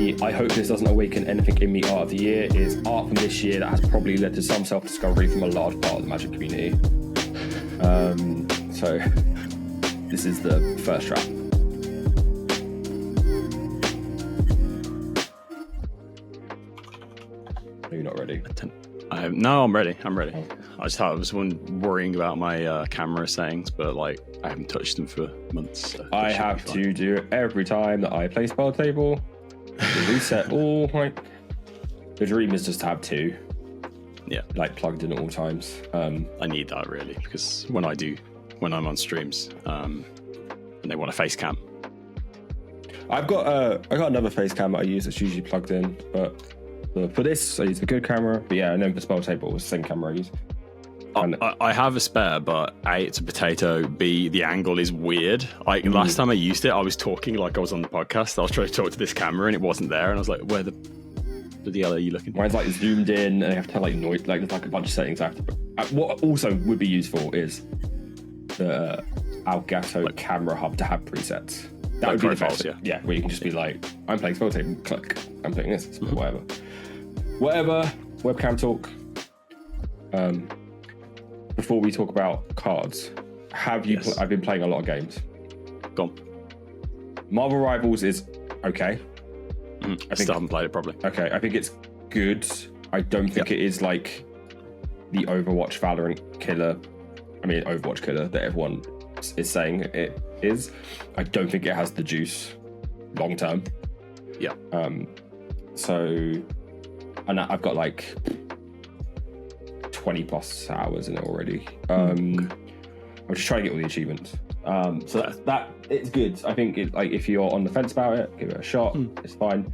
me, I hope this doesn't awaken anything in me art of the year, is art from this year that has probably led to some self-discovery from a large part of the Magic community. So this is the first track. Are you not ready? No, I'm ready. I just thought I was worrying about my camera settings, but like I haven't touched them for months. So I have to do it every time that I play Spell Table. To reset all. Like, the dream is just to have two. Yeah, like plugged in at all times. I need that really because when I'm on streams, and they want a face cam. I got another face cam that I use that's usually plugged in, but for this I use the good camera. But yeah, and then for Spell Table, it's the same camera I use. I have a spare, but A, it's a potato. B, the angle is weird. Last time I used it, I was talking like I was on the podcast. I was trying to talk to this camera and it wasn't there, and I was like, where the hell are you looking? Mine's like zoomed in, and I have to have like noise, like there's like a bunch of settings I have to. What also would be useful is the Elgato camera hub to have presets. That would be the best. Yeah, where you can just be like, I'm playing Spell Table, click. I'm playing this, whatever. Webcam talk. Before we talk about cards, I've been playing a lot of games. Go on. Marvel Rivals is okay. I still haven't played it properly. Okay, I think it's good. I don't think it is like the Overwatch Valorant killer. Overwatch killer that everyone is saying it is. I don't think it has the juice long term. Yeah. And I've got like 20 plus hours in it already. I'm just trying to get all the achievements. So that it's good. I think if you're on the fence about it, give it a shot. It's fine.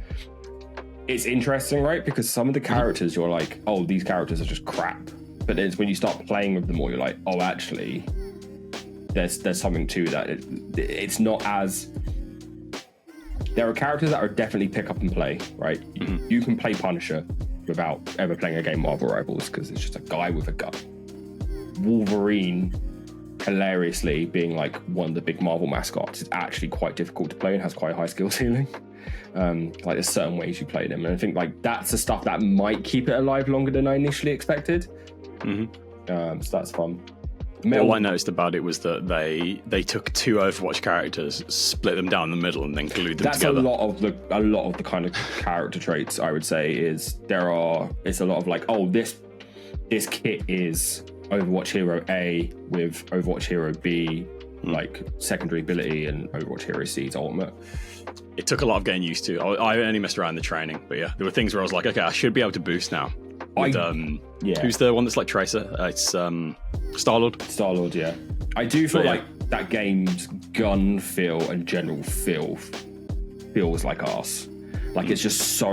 It's interesting, right? Because some of the characters you're like, oh, these characters are just crap. But it's when you start playing with them more, you're like, oh, actually, there's something to that. It's not as. There are characters that are definitely pick up and play, right? You can play Punisher without ever playing a game of Marvel Rivals because it's just a guy with a gun. Wolverine, hilariously, being like one of the big Marvel mascots, is actually quite difficult to play and has quite a high skill ceiling. Like there's certain ways you play them, and I think like that's the stuff that might keep it alive longer than I initially expected. So that's fun. All I noticed about it was that they took two Overwatch characters, split them down the middle, and then glued them together. That's a lot of the kind of character traits I would say is it's a lot of like, oh, this kit is Overwatch Hero A with Overwatch Hero B, like secondary ability, and Overwatch Hero C's ultimate. It took a lot of getting used to. I only messed around in the training, but yeah, there were things where I was like, okay, I should be able to boost now. With, who's the one that's like Tracer? It's Star-Lord. Star-Lord, yeah. I do feel like that game's gun feel and general feel feels like arse. Like it's just so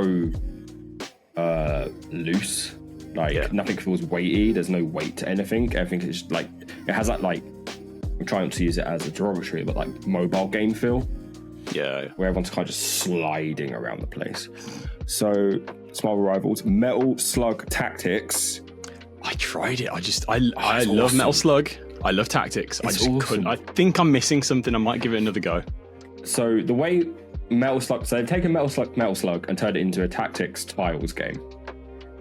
loose. Like nothing feels weighty. There's no weight to anything. Everything is like, it has that like, I'm trying not to use it as a derogatory, but like mobile game feel. Yeah. Where everyone's kind of just sliding around the place. So, Marvel Rivals, Metal Slug Tactics. I tried it. I love awesome. Metal Slug. I love Tactics. I just couldn't. I think I'm missing something. I might give it another go. So the way Metal Slug, so they've taken Metal Slug and turned it into a Tactics tiles game.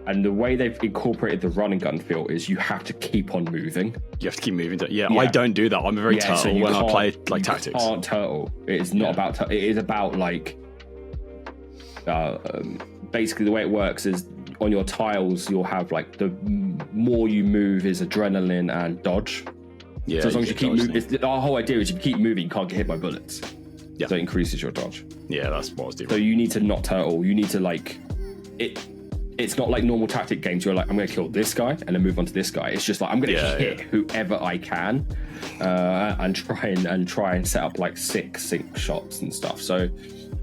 And the way they've incorporated the run and gun feel is you have to keep on moving. You have to keep moving. Yeah, I don't do that. I'm a very turtle when I play like Tactics. You can't turtle. It is not about it is about like basically the way it works is on your tiles you'll have like the more you move is adrenaline and dodge. Yeah. So as long as you keep moving, our whole idea is if you keep moving, you can't get hit by bullets. Yeah. So it increases your dodge. Yeah, that's what I was doing. So you need to not turtle. You need to like it. It's not like normal tactic games. You're like, I'm going to kill this guy and then move on to this guy. It's just like I'm going to hit whoever I can, and try and set up like 6 sync shots and stuff. So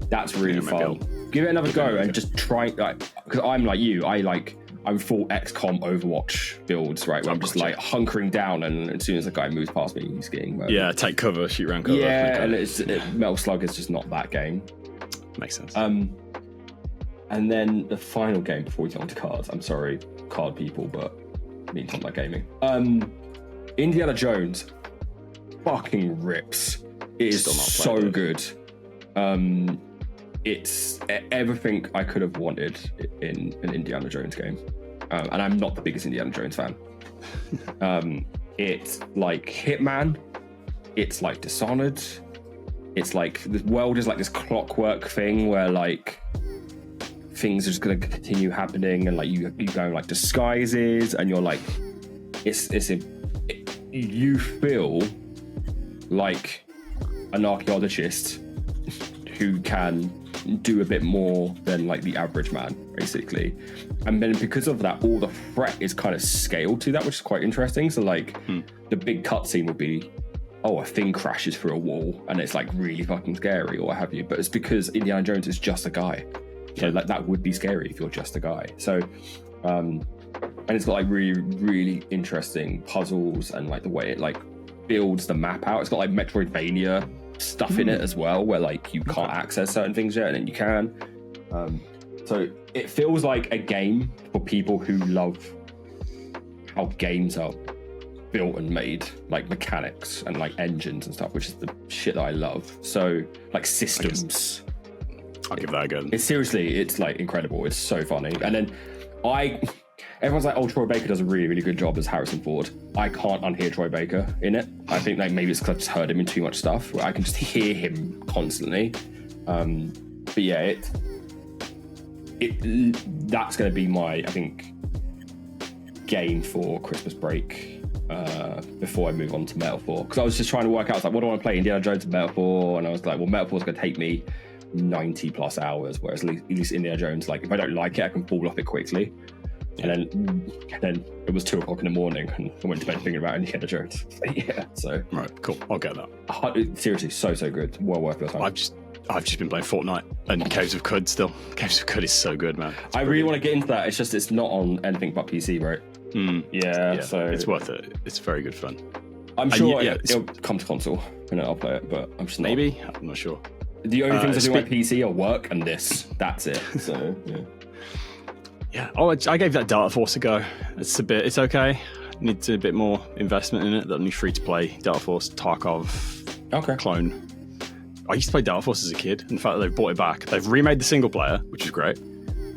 that's really fun. Give it another go and just try. Like, because I'm like you, I'm full XCOM Overwatch builds, right? Where I'm just like hunkering down, and as soon as the guy moves past me, he's getting yeah, take cover, shoot around cover. Yeah, and Metal Slug is just not that game. Makes sense. And then the final game before we get on to cards. I'm sorry, card people, but I need to talk about gaming. Indiana Jones fucking rips. It is so good. it's everything I could have wanted in an Indiana Jones game. And I'm not the biggest Indiana Jones fan. It's like Hitman. It's like Dishonored. It's like the world is like this clockwork thing where like things are just going to continue happening, and like you go like disguises, and you're like, you feel like an archaeologist who can do a bit more than like the average man, basically. And then because of that, all the threat is kind of scaled to that, which is quite interesting. So like the big cutscene would be, oh, a thing crashes through a wall and it's like really fucking scary or what have you. But it's because Indiana Jones is just a guy. So like that would be scary if you're just a guy. So and it's got like really, really interesting puzzles, and like the way it like builds the map out. It's got like Metroidvania stuff in it as well, where like you can't access certain things yet and then you can. So it feels like a game for people who love how games are built and made, like mechanics and like engines and stuff, which is the shit that I love. So like systems, I'll give that a go. It's like incredible. It's so funny. And then everyone's like, oh, Troy Baker does a really, really good job as Harrison Ford. I can't unhear Troy Baker in it. I think like maybe it's because I've just heard him in too much stuff where I can just hear him constantly. But yeah, that's going to be my, I think, game for Christmas break before I move on to Metaphor. Because I was just trying to work out, like, what do I want to play? Indiana Jones and Metaphor? And I was like, well, Metaphor's going to take me 90 plus hours, whereas at least Indiana Jones, like, if I don't like it, I can fall off it quickly. And then it was 2 o'clock in the morning and I went to bed thinking about Indiana Jones. Yeah, so. Right, cool. I'll get that. Seriously, so good. Well worth your time. I've just been playing Fortnite and Caves of Qud still. Caves of Qud is so good, man. I really want to get into that. It's just it's not on anything but PC, right? Yeah, so it's worth it. It's very good fun. I'm sure it'll come to console and I'll play it, but I'm just not. Maybe? I'm not sure. The only things I do on my PC are work and this. That's it. So, yeah. Yeah. Oh, I gave that Delta Force a go. It's okay. Needs a bit more investment in it. That new free to play Delta Force Tarkov clone. I used to play Delta Force as a kid. And the fact that they've brought it back, they've remade the single player, which is great.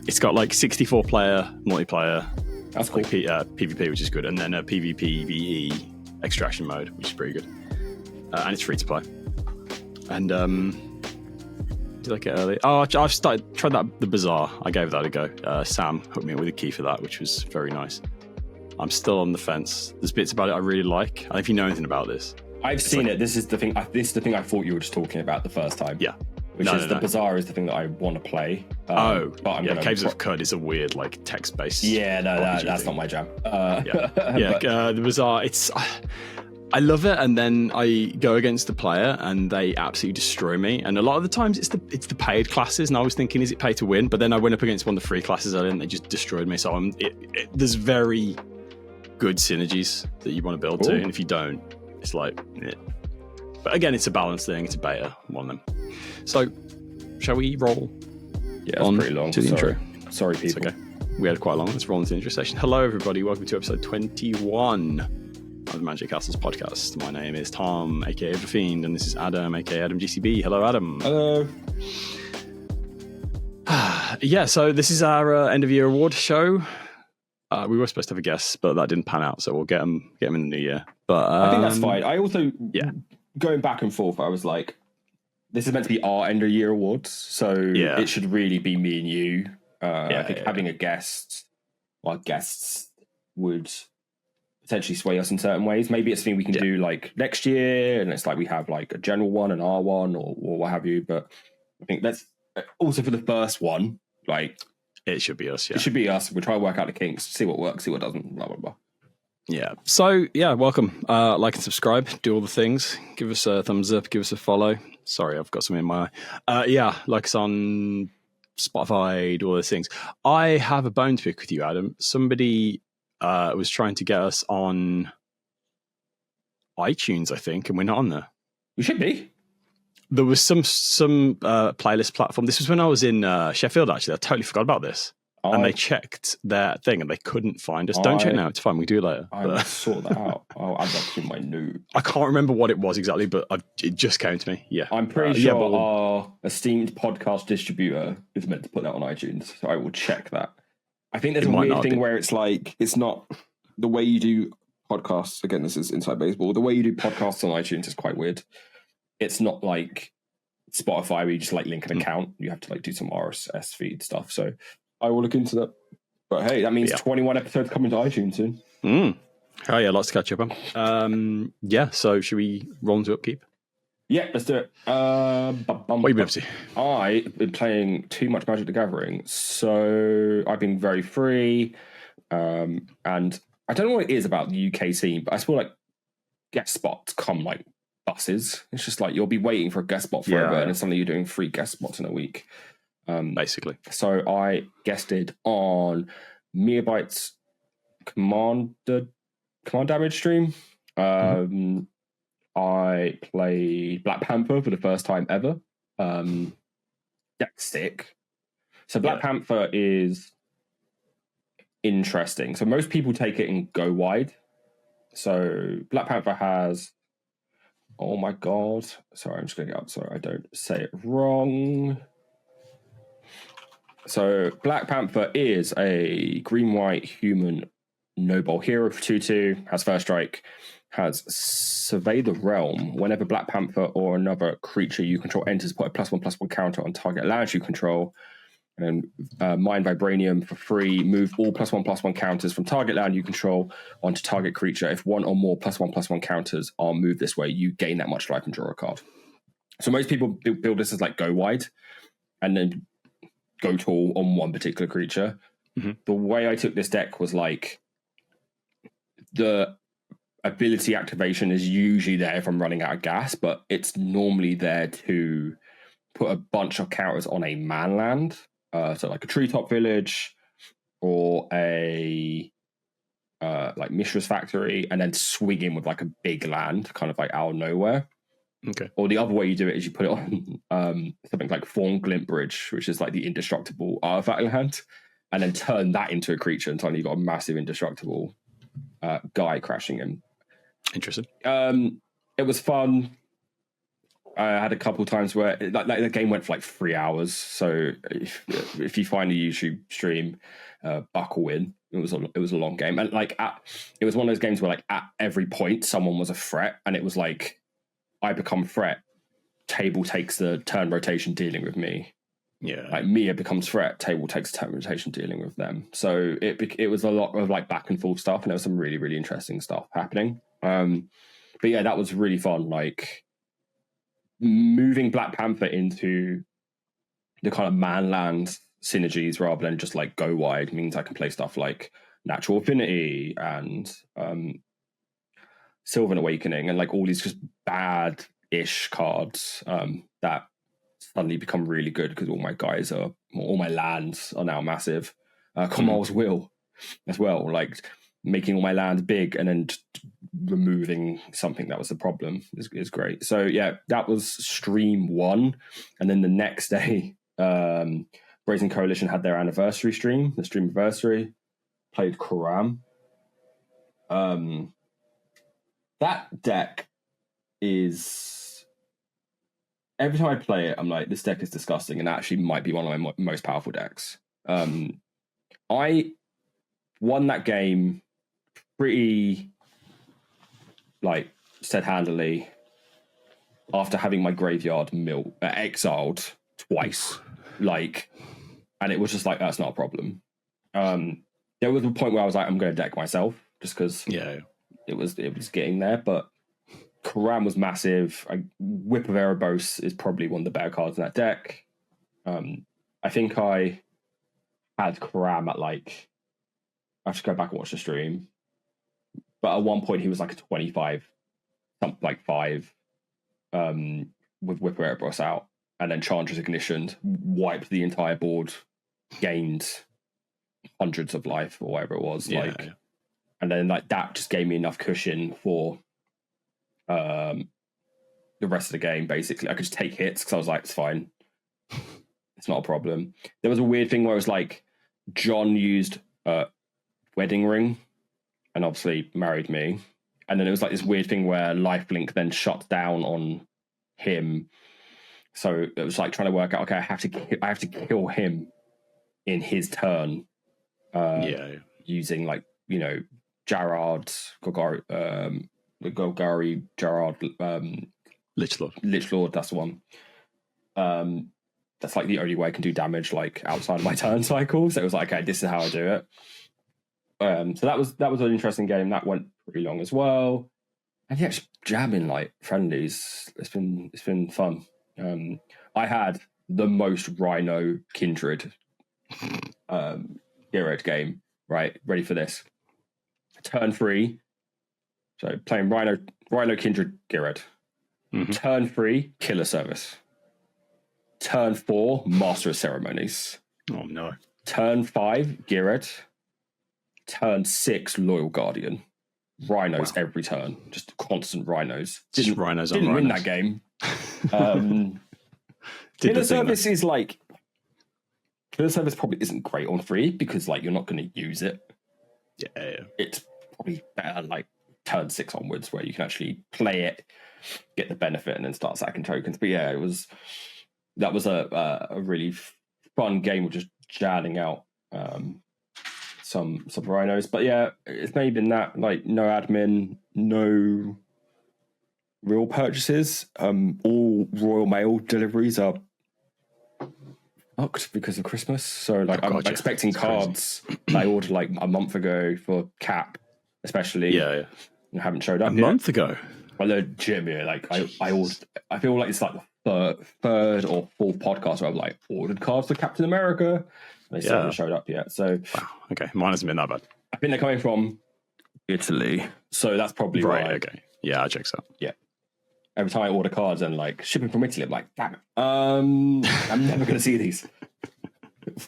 It's got like 64 player multiplayer. That's cool. Like PvP, which is good, and then a PvPvE extraction mode, which is pretty good. And it's free to play. And did I get early? Oh, I've tried the Bazaar. I gave that a go. Sam hooked me up with a key for that, which was very nice. I'm still on the fence. There's bits about it I really like. I don't know if you know anything about this. I've seen it. This is the thing. This is the thing I thought you were just talking about the first time. Yeah. The Bazaar is the thing that I want to play. But Caves of Qud is a weird like text-based. Yeah, no, that's not my jam. The Bazaar. I love it, and then I go against the player, and they absolutely destroy me. And a lot of the times, it's the paid classes, and I was thinking, is it pay to win? But then I went up against one of the free classes, and they just destroyed me. So there's very good synergies that you want to build to, and if you don't, it's like. But again, it's a balance thing. It's a beta, one of them. So, shall we roll? Yeah, it's pretty long. To the intro. Sorry, people. It's okay. We had quite long. Let's roll into the intro session. Hello, everybody. Welcome to episode 21 of the Magic Castles podcast. My name is Tom, aka The Fiend, and this is Adam, aka Adam GCB. Hello, Adam. Hello. So this is our end of year award show. We were supposed to have a guest, but that didn't pan out, so we'll get them in the new year. But I think that's fine. I also going back and forth, I was like, this is meant to be our end of year awards, so it should really be me and you. I think having a guest, or guests, would potentially sway us in certain ways. Maybe it's a thing we can do like next year, and it's like we have like a general one and our one, or what have you. But I think that's also for the first one, like it should be us. Yeah, it should be us. We'll try to work out the kinks, see what works, see what doesn't, blah blah blah. Yeah. So welcome. Like and subscribe. Do all the things. Give us a thumbs up. Give us a follow. Sorry, I've got something in my eye. Like us on Spotify. Do all those things. I have a bone to pick with you, Adam. Somebody was trying to get us on iTunes, I think, and we're not on there. We should be. There was some playlist platform. This was when I was in Sheffield. Actually, I totally forgot about this. and they checked their thing and they couldn't find us. Don't check now; it's fine. We can do it later. I will sort that out. I'll add that to my note. I can't remember what it was exactly, but it just came to me. Yeah, I'm pretty sure our esteemed podcast distributor is meant to put that on iTunes, so I will check that. I think there's a weird thing where it's like it's not the way you do podcasts. Again, this is inside baseball. The way you do podcasts on iTunes is quite weird. It's not like Spotify where you just like link an account. You have to like do some RSS feed stuff. So I will look into that. But hey, that means 21 episodes coming to iTunes soon. Oh yeah, lots to catch up on. So should we roll into Upkeep? Yeah, let's do it. What have you been up to? I've been playing too much Magic the Gathering. So I've been very free. And I don't know what it is about the UK scene, but I feel like guest spots come like buses. It's just like you'll be waiting for a guest spot forever, and it's suddenly you're doing 3 guest spots in a week. Basically. So I guested on Megabyte's command damage stream. I played Black Panther for the first time ever. Deck sick. So Black Panther is interesting. So most people take it and go wide. So Black Panther has, oh my god, sorry, I'm just going to get up so I don't say it wrong. So Black Panther is a green-white human noble hero for 2/2, has first strike, has Survey the Realm. Whenever Black Panther or another creature you control enters, put a +1/+1 counter on target lands you control. And Mind Vibranium for free. Move all +1/+1 counters from target land you control onto target creature. If one or more +1/+1 counters are moved this way, you gain that much life and draw a card. So most people build this as like go wide and then go tall on one particular creature. The way I took this deck was like the ability activation is usually there if I'm running out of gas, but it's normally there to put a bunch of counters on a man land. So like a Treetop Village or a like Mishra's Factory, and then swing in with like a big land, kind of like out of nowhere. Okay. Or the other way you do it is you put it on something like Thorn Glint Bridge, which is like the indestructible artifact land, and then turn that into a creature, and suddenly you've got a massive indestructible guy crashing in. Interesting. It was fun. I had a couple times where like the game went for like 3 hours. So if you find a YouTube stream, buckle in. It was a long game, and like it was one of those games where like at every point someone was a threat, and it was like I become threat. Table takes the turn rotation dealing with me. Yeah, like Mia becomes threat. Table takes turn rotation dealing with them. So it was a lot of like back and forth stuff, and there was some really really interesting stuff happening. But yeah, that was really fun. Like moving Black Panther into the kind of manland synergies rather than just like go wide means I can play stuff like Natural Affinity and Sylvan Awakening and like all these just bad-ish cards that suddenly become really good because all my lands are now massive. Kamal's Will as well, like making all my lands big and then removing something that was the problem is great. So yeah, that was stream 1, and then the next day Brazen Coalition had their anniversary stream, the stream anniversary, played Karam. That deck is, every time I play it, I'm like, this deck is disgusting, and actually might be one of my most powerful decks. I won that game pretty, like, said handily after having my graveyard exiled twice. Like, and it was just like, that's not a problem. There was a point where I was like, I'm going to deck myself just because it was getting there, but Karam was massive. Whip of Erebos is probably one of the better cards in that deck. I think I had Karam at like, I have to go back and watch the stream, but at one point he was like a 25, something like 5, with Whip of Erebos out, and then Chandra's Ignition, wiped the entire board, gained hundreds of life or whatever it was, and then like that just gave me enough cushion for the rest of the game. Basically, I could just take hits because I was like, it's fine, it's not a problem. There was a weird thing where it was like John used a wedding ring and obviously married me. And then it was like this weird thing where lifelink then shut down on him. So it was like trying to work out, okay, I have to kill him in his turn. Using like, Jarrod, Golgari, Jarrod, Lich Lord, that's the one. That's like the only way I can do damage like outside of my turn cycle. So it was like, okay, this is how I do it. So that was an interesting game. That went pretty long as well. And yeah, just jamming like friendlies. It's been fun. I had the most Rhino Kindred Geared game. Right, ready for this. Turn 3. So playing Rhino Kindred Geared. Mm-hmm. Turn 3, Killer Service. Turn 4, Master of Ceremonies. Oh no. Turn 5, Geared. Turn 6, Loyal Guardian. Rhinos every turn. Just constant rhinos. Just rhinos on didn't rhinos. Win that game. Killer Service is like... Killer Service probably isn't great on 3 because like you're not going to use it. Yeah. It's probably better like turn 6 onwards where you can actually play it, get the benefit, and then start sacking tokens. But yeah, that was a really fun game of just jamming out some rhinos. But yeah, it's maybe been that, like no admin, no real purchases. All Royal Mail deliveries are fucked because of Christmas. So like I'm expecting cards that I ordered like a month ago for Cap, especially. Yeah. Haven't showed up a yet. Month ago. Well, legitimately, like I ordered. I feel like it's like the third or fourth podcast where I've like ordered cards for Captain America. They still haven't showed up yet. So wow. Okay, mine hasn't been that bad. I think they're coming from Italy, so that's probably right. why. Okay. Yeah, I check so. Yeah. Every time I order cards and like shipping from Italy, I'm like, damn it. I'm never going to see these.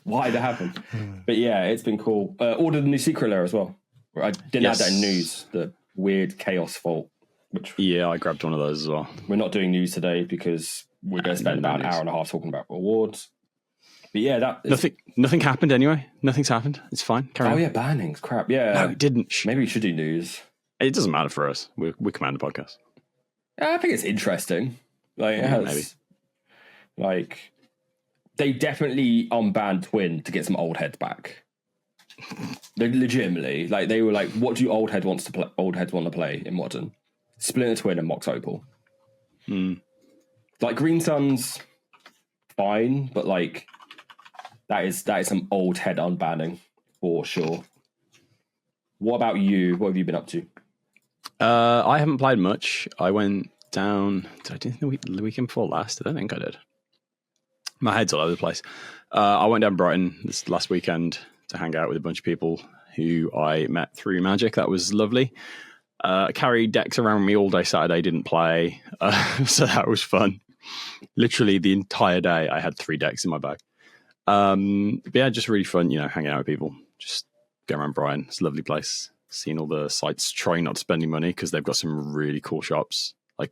Why did that happen? But yeah, it's been cool. Ordered a new Secret Lair as well. I didn't add that in news. The weird Chaos Vault. Which I grabbed one of those as well. We're not doing news today because we're going to spend about an hour and a half talking about rewards. But yeah, nothing happened anyway. Nothing's happened. It's fine. Carry on. Yeah, bannings. Crap. Yeah. No, it didn't. Maybe we should do news. It doesn't matter for us. We command the podcast. I think it's interesting. Like it has, maybe. Like they definitely unbanned Twin to get some old heads back. They legitimately, like they were like, what do old heads want to play in Modern? Splinter Twin and Mox Opal. Like Green Sun's fine, but like that is some old head unbanning for sure. What about you? What have you been up to? I haven't played much. I went down. Did I do the weekend before last? I don't think I did. My head's all over the place. I went down Brighton this last weekend to hang out with a bunch of people who I met through Magic. That was lovely. I carried decks around with me all day Saturday, didn't play. So that was fun. Literally the entire day I had 3 decks in my bag. But yeah, just really fun, hanging out with people. Just go around Brighton. It's a lovely place. Seeing all the sites, trying not to spend any money because they've got some really cool shops. Like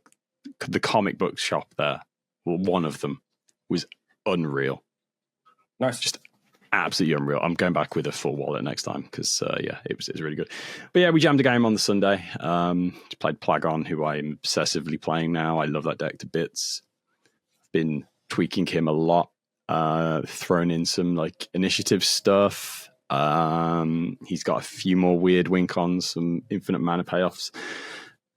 the comic book shop there, well, one of them was unreal. Nice. Just absolutely unreal. I'm going back with a full wallet next time because it was really good. But yeah, we jammed a game on the Sunday. Played Plagon, who I'm obsessively playing now. I love that deck to bits. I've been tweaking him a lot. Thrown in some like initiative stuff. He's got a few more weird win cons, some infinite mana payoffs.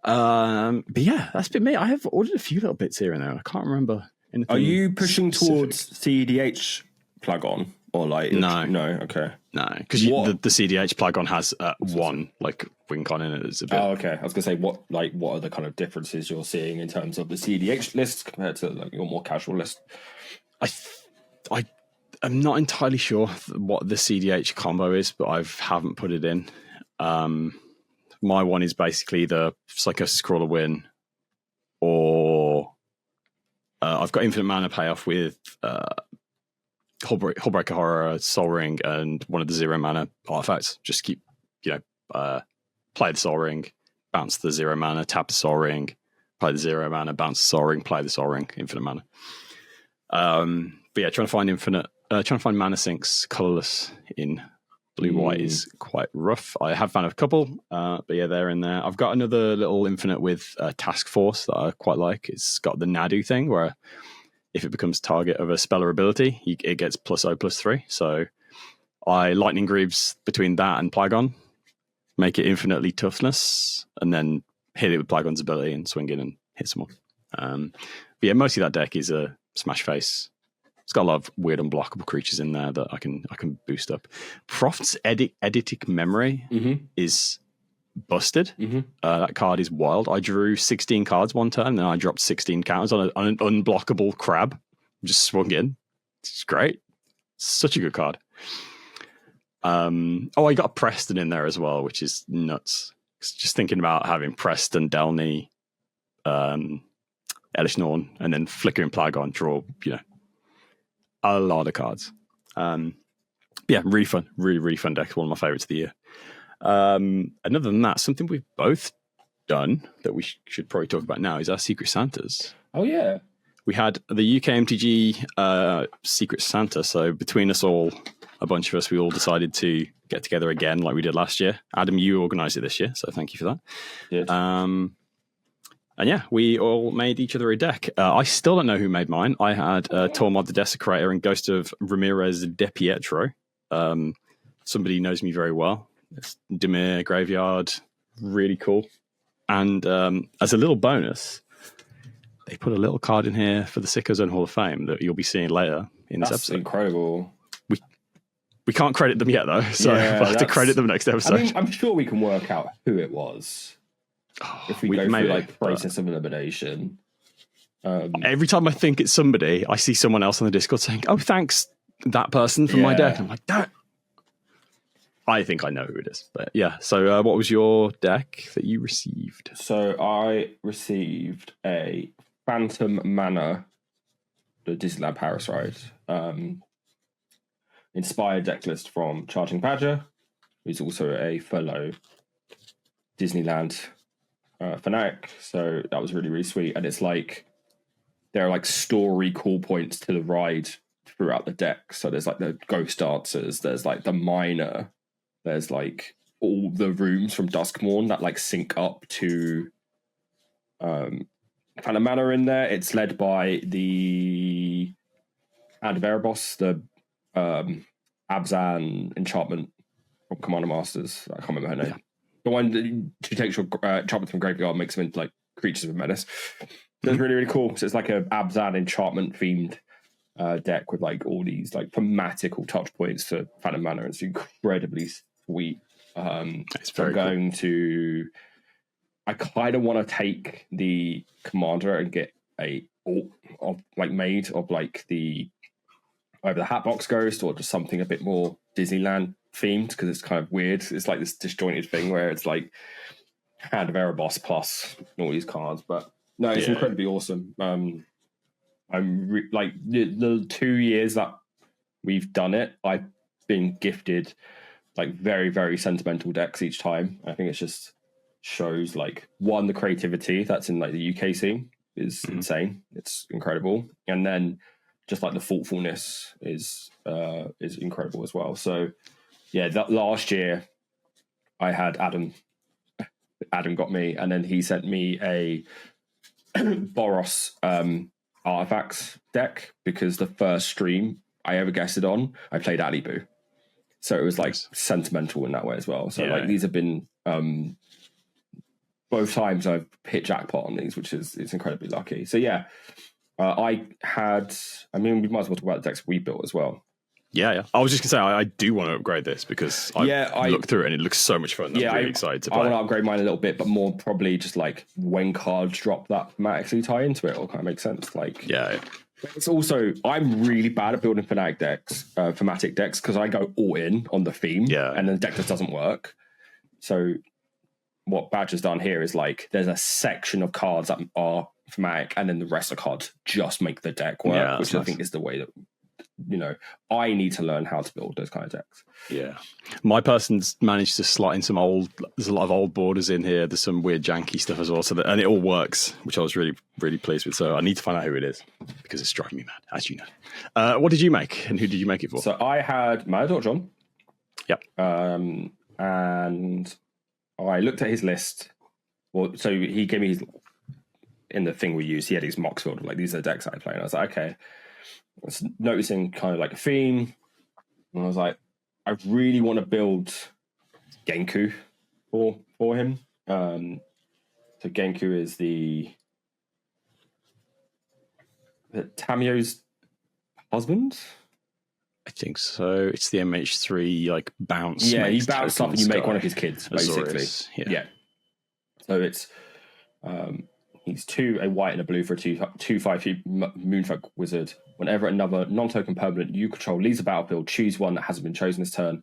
But yeah, that's been me. I have ordered a few little bits here and there. I can't remember anything. Are you pushing towards CEDH Plagon? Or like no, okay, no, because the CDH plug-on has one like WinCon in it. It's a bit. Oh, okay. I was gonna say what are the kind of differences you're seeing in terms of the CDH list compared to like your more casual list? I'm not entirely sure what the CDH combo is, but I haven't put it in. My one is basically the Psychosis Crawler win, or I've got infinite mana payoff with. Hullbreaker Horror, Soul Ring, and one of the 0 mana artifacts. Just keep, play the Soul Ring, bounce the 0 mana, tap the Soul Ring, play the 0 mana, bounce the Soul Ring, play the Soul Ring, infinite mana. But yeah, trying to find infinite trying to find mana sinks colorless in blue-white is quite rough. I have found a couple, but yeah, they're in there. I've got another little infinite with Task Force that I quite like. It's got the Nadu thing where if it becomes target of a spell or ability, it gets +0/+3. So I Lightning Greaves between that and Plagon, make it infinitely toughness, and then hit it with Plagon's ability and swing in and hit some more. But yeah, mostly that deck is a Smash Face. It's got a lot of weird unblockable creatures in there that I can boost up. Proft's Eidetic Memory is busted. That card is wild. I drew 16 cards one turn, and then I dropped 16 counters on an unblockable crab. Just swung in. It's great. Such a good card. I got Preston in there as well, which is nuts. Just thinking about having Preston, Delny, Elish Norn, and then Flickering Plagon, draw, a lot of cards. Yeah, really fun. Really fun deck. One of my favorites of the year. And other than that, something we've both done that we should probably talk about now is our Secret Santas. Oh, yeah. We had the UK MTG Secret Santa. So between us all, a bunch of us, we all decided to get together again like we did last year. Adam, you organised it this year, so thank you for that. Yes. And yeah, we all made each other a deck. I still don't know who made mine. I had Tormod the Desecrator and Ghost of Ramirez de Pietro. Somebody knows me very well. It's Dimir Graveyard, really cool. And as a little bonus, they put a little card in here for the Sicko Zone Hall of Fame that you'll be seeing later in this episode. Incredible. We can't credit them yet, though, so we'll have to credit them next episode. I mean, I'm sure we can work out who it was if we go through process of elimination. Every time I think it's somebody, I see someone else on the Discord saying, "Oh, thanks that person for my deck." And I'm like, "That." I think I know who it is, but yeah. So, what was your deck that you received? So I received a Phantom Mana, the Disneyland Paris ride. Inspired deck list from Charging Badger, who's also a fellow Disneyland fanatic. So that was really, really sweet. And it's like, there are like story call points to the ride throughout the deck. So there's like the Ghost Dancers, there's like the Miner, there's like all the rooms from Duskmourn that like sync up to kind of mana in there. It's led by the Hand of Erebos, the Abzan enchantment from Commander Masters. I can't remember her name. Yeah. The one that she takes your enchantment from graveyard, makes them into like creatures of menace. So it's really, really cool. So it's like a Abzan enchantment themed deck with like all these like thematical touch points to Phantom Mana. It's incredibly sweet. It's very going to. I kind of want to take the commander and get a alt of like made of like the either the Hatbox Ghost or just something a bit more Disneyland themed, because it's kind of weird. It's like this disjointed thing where it's like Hand of Erebos plus all these cards. But no, it's incredibly awesome. I'm like the 2 years that we've done it, I've been gifted like very, very sentimental decks each time. I think it just shows like one, the creativity that's in like the UK scene is insane. It's incredible. And then just like the thoughtfulness is incredible as well. So yeah, that last year I had Adam got me, and then he sent me a Boros artifacts deck, because the first stream I ever guessed it on, I played Alibu. So it was like sentimental in that way as well. So like these have been both times I've hit jackpot on these, which is it's incredibly lucky. So yeah, we might as well talk about the decks we built as well. Yeah. I was just gonna say I do want to upgrade this because I looked through it and it looks so much fun. I'm really excited to play. I want to upgrade mine a little bit, but more probably just like when cards drop that thematically tie into it, it'll kind of make sense. Like it's also, I'm really bad at building thematic decks, because I go all in on the theme, and then the deck just doesn't work. So what Badger's done here is like there's a section of cards that are thematic, and then the rest of cards just make the deck work, which I think is the way that I need to learn how to build those kind of decks. Yeah, my person's managed to slot in some there's a lot of old borders in here. There's some weird janky stuff as well, and it all works, which I was really, really pleased with. So I need to find out who it is because it's driving me mad, as you know. What did you make, and who did you make it for? So I had Matador John. Yep. And I looked at his list. Well, so he gave me his, in the thing we used, he had his mocks filled with, like, these are the decks I play. And I was like, okay. I was noticing kind of like a theme. And I was like, I really want to build Genku for him. So Genku is the Tamio's husband? I think so. It's the MH3 like bounce. Yeah, you bounce up and you make one of his kids, basically. Azorius, yeah. So it's he's a white and a blue for a 2/5 Moonfolk wizard. Whenever another non-token permanent you control leaves the battlefield, choose one that hasn't been chosen this turn.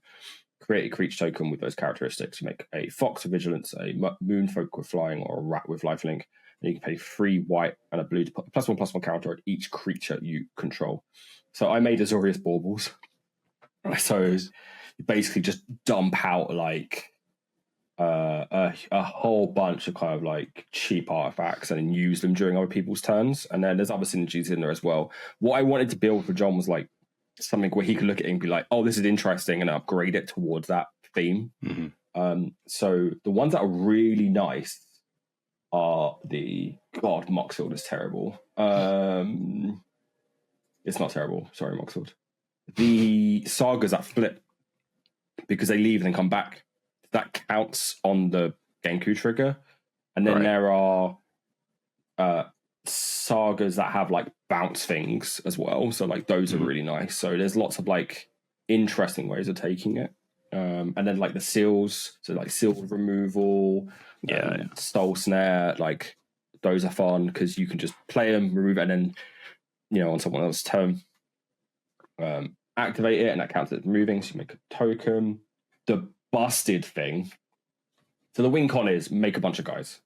Create a creature token with those characteristics. You make a fox with vigilance, a Moonfolk with flying, or a rat with lifelink. And you can pay 3 white and a blue to put +1/+1 counter at each creature you control. So I made Azorius Baubles. So you basically just dump out like a whole bunch of kind of like cheap artifacts and then use them during other people's turns. And then there's other synergies in there as well. What I wanted to build for John was like something where he could look at it and be like, oh, this is interesting, and upgrade it towards that theme. Mm-hmm. So the ones that are really nice are the Moxfield is terrible. It's not terrible. Sorry, Moxfield. The sagas that flip because they leave and then come back, that counts on the Genku trigger. And then there are sagas that have like bounce things as well. So like those are really nice. So there's lots of like interesting ways of taking it. And then like the seals, so like seal removal, stole snare, like those are fun because you can just play them, remove it, and then on someone else's turn activate it, and that counts as moving. So you make a token. The busted thing. So the win con is make a bunch of guys.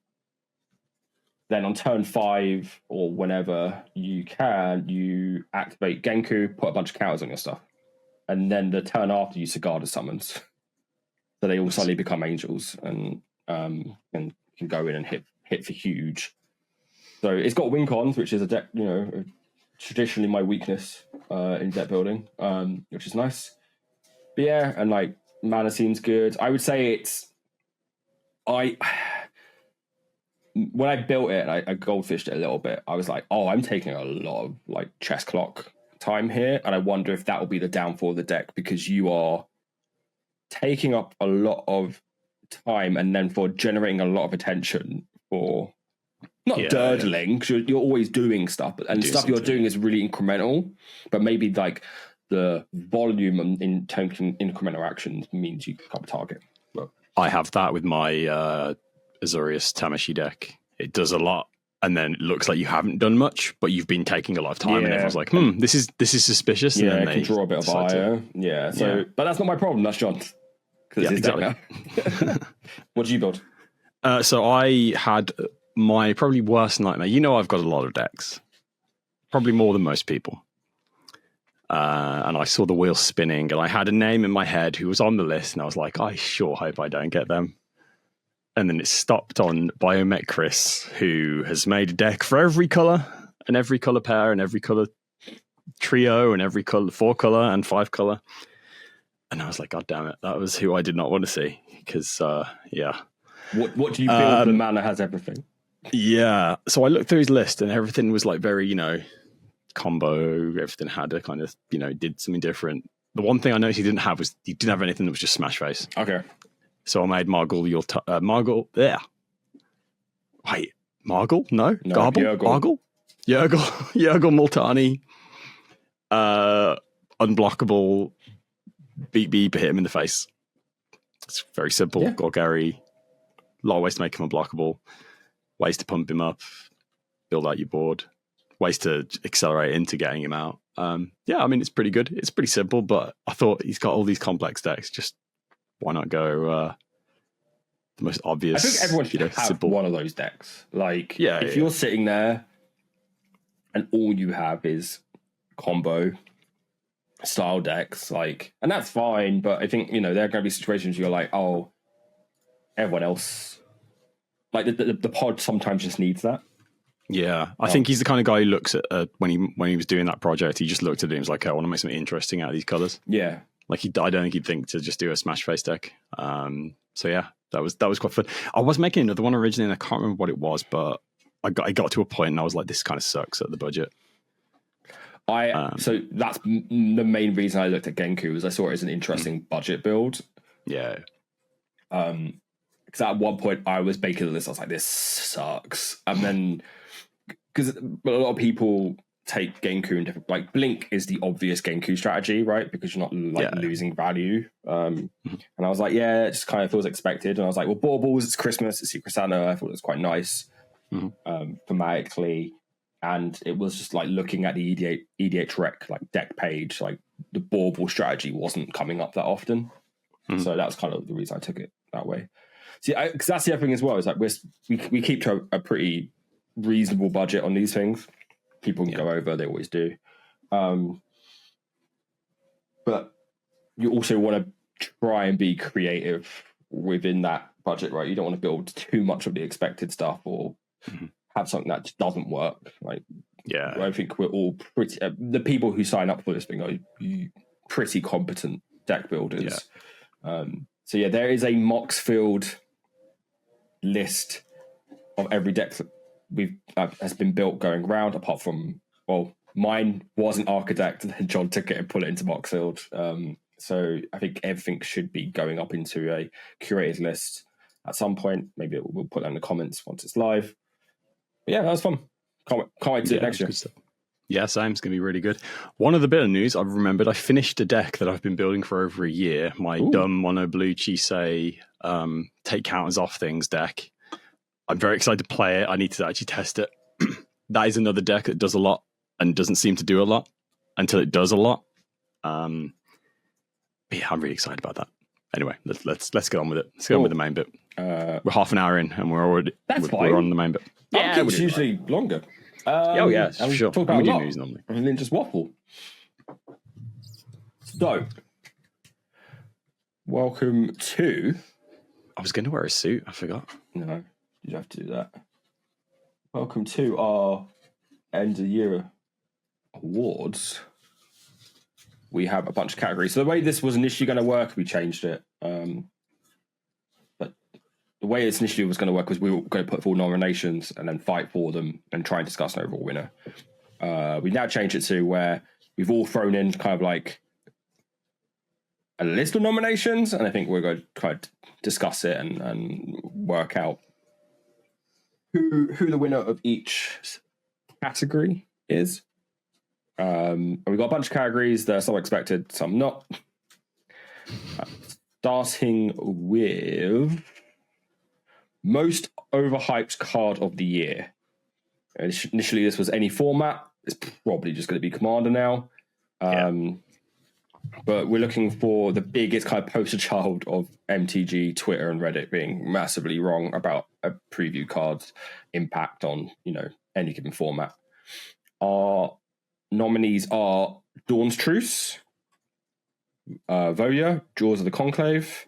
Then on turn 5 or whenever you can, you activate Genku, put a bunch of counters on your stuff. And then the turn after you Sagada summons. So they all suddenly become angels and can go in and hit for huge. So it's got win cons, which is a deck, traditionally my weakness in deck building, which is nice. But yeah, and like mana seems good. I would say when I built it, I goldfished it a little bit. I was like, oh, I'm taking a lot of like chess clock time here, and I wonder if that will be the downfall of the deck because you are taking up a lot of time and then for generating a lot of attention for not durdling because you're always doing stuff, and stuff you're doing is really incremental, but maybe like the volume in taking incremental actions means you can't target. But I have that with my Azorius Tamashi deck. It does a lot, and then it looks like you haven't done much, but you've been taking a lot of time, and everyone's like, this is suspicious. Yeah, and then can draw a bit of IO. But that's not my problem. That's John's. Yeah, exactly. What did you build? So I had my probably worst nightmare. I've got a lot of decks, probably more than most people. And I saw the wheel spinning, and I had a name in my head who was on the list, and I was like, I sure hope I don't get them. And then it stopped on Biomet Chris, who has made a deck for every color and every color pair and every color trio and every color 4-color and 5-color. And I was like, God damn it, that was who I did not want to see. Because What do you build? The mana has everything. Yeah. So I looked through his list, and everything was like very, combo. Everything had a kind of, did something different. The one thing I noticed he didn't have anything that was just smash face. Okay. So I made Margle. Yeah. Wait, Margle? No, Garble. Margle. Yergel Multani. Unblockable. Beep, hit him in the face. It's very simple. Yeah. Gorgari. A lot of ways to make him unblockable. Ways to pump him up. Build out your board. Ways to accelerate into getting him out. It's pretty good. It's pretty simple, but I thought he's got all these complex decks. Just why not go the most obvious? I think everyone should have simple one of those decks. Like, if you're sitting there and all you have is combo, style decks, like, and that's fine. But I think, you know, there are going to be situations you're like, oh, everyone else, like the pod sometimes just needs that. Yeah, I think he's the kind of guy who looks at when he was doing that project, he just looked at it and was like, I want to make something interesting out of these colors. Yeah, like I don't think he'd think to just do a smash face deck. So yeah, that was quite fun. I was making another one originally, and I can't remember what it was, but I got to a point and I was like, this kind of sucks at the budget. So that's the main reason I looked at Genku, was I saw it as an interesting budget build. Yeah. Because at one point I was baking the list, I was like, this sucks. And then, because a lot of people take Genku and different, like Blink is the obvious Genku strategy, right? Because you're not losing value. And I was like, yeah, it just kind of feels expected. And I was like, well, Baubles, it's Christmas, it's Secret Santa. I thought it was quite nice thematically. And it was just like looking at the EDH rec like deck page, like the Bauble strategy wasn't coming up that often. So that was kind of the reason I took it that way. See, because that's the other thing as well, is like we keep to a pretty reasonable budget on these things. People can go over, they always do. But you also want to try and be creative within that budget, right? You don't want to build too much of the expected stuff or have something that just doesn't work. Like, I think we're all pretty. The people who sign up for this thing are pretty competent deck builders. So yeah, there is a Moxfield list of every deck that has been built going around, apart from, well, mine was an Architect and then John took it and put it into Moxfield. So I think everything should be going up into a curated list at some point. Maybe we'll put that in the comments once it's live. But yeah, that was fun. Can't wait to do it next year. Yeah, same. It's going to be really good. One other bit of news I've remembered, I finished a deck that I've been building for over a year. My dumb mono blue Chisei take counters off things deck. I'm very excited to play it. I need to actually test it. That is another deck that does a lot and doesn't seem to do a lot until it does a lot. But yeah, I'm really excited about that. Anyway, let's get on with it. Let's get on with the main bit. We're half an hour in and we're on the main bit. Yeah, it's usually longer. Yeah, sure. Talk about we do news normally. And then just waffle. So, welcome to... I was going to wear a suit. I forgot. No, you have to do that. Welcome to our end of year awards. We have a bunch of categories. So the way this was initially going to work, we changed it. But the way this initially was going to work was we were going to put forward nominations and then fight for them and try and discuss an overall winner. We now changed it to where we've all thrown in kind of like a list of nominations, and I think we're going to try to discuss it and work out who the winner of each category is. And we've got a bunch of categories. There are some expected, some not. Starting with most overhyped card of the year. Initially, this was any format. It's probably just going to be Commander now. But we're looking for the biggest kind of poster child of MTG, Twitter, and Reddit being massively wrong about a preview card's impact on, any given format. Our nominees are Dawn's Truce, Voya, Jaws of the Conclave,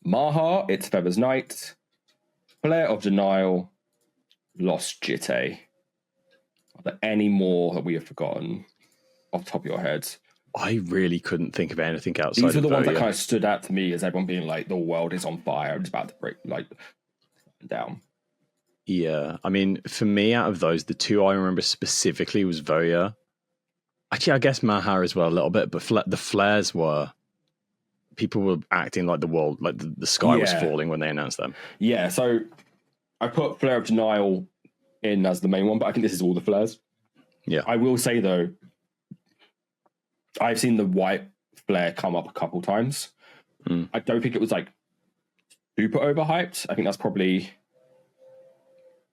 Maha, It's Feather's Night, Flare of Denial, Lost Jitte. Are there any more that we have forgotten off the top of your heads? I really couldn't think of anything outside. These are the ones that kind of stood out to me as everyone being like, the world is on fire. It's about to break down. Yeah. I mean, for me, out of those, the two I remember specifically was Voya. Actually, I guess Maha as well a little bit, but the flares people were acting like the world, like the sky was falling when they announced them. Yeah, so I put Flare of Denial in as the main one, but I think this is all the flares. Yeah. I will say, though, I've seen the white flare come up a couple times. I don't think it was super overhyped. I think that's probably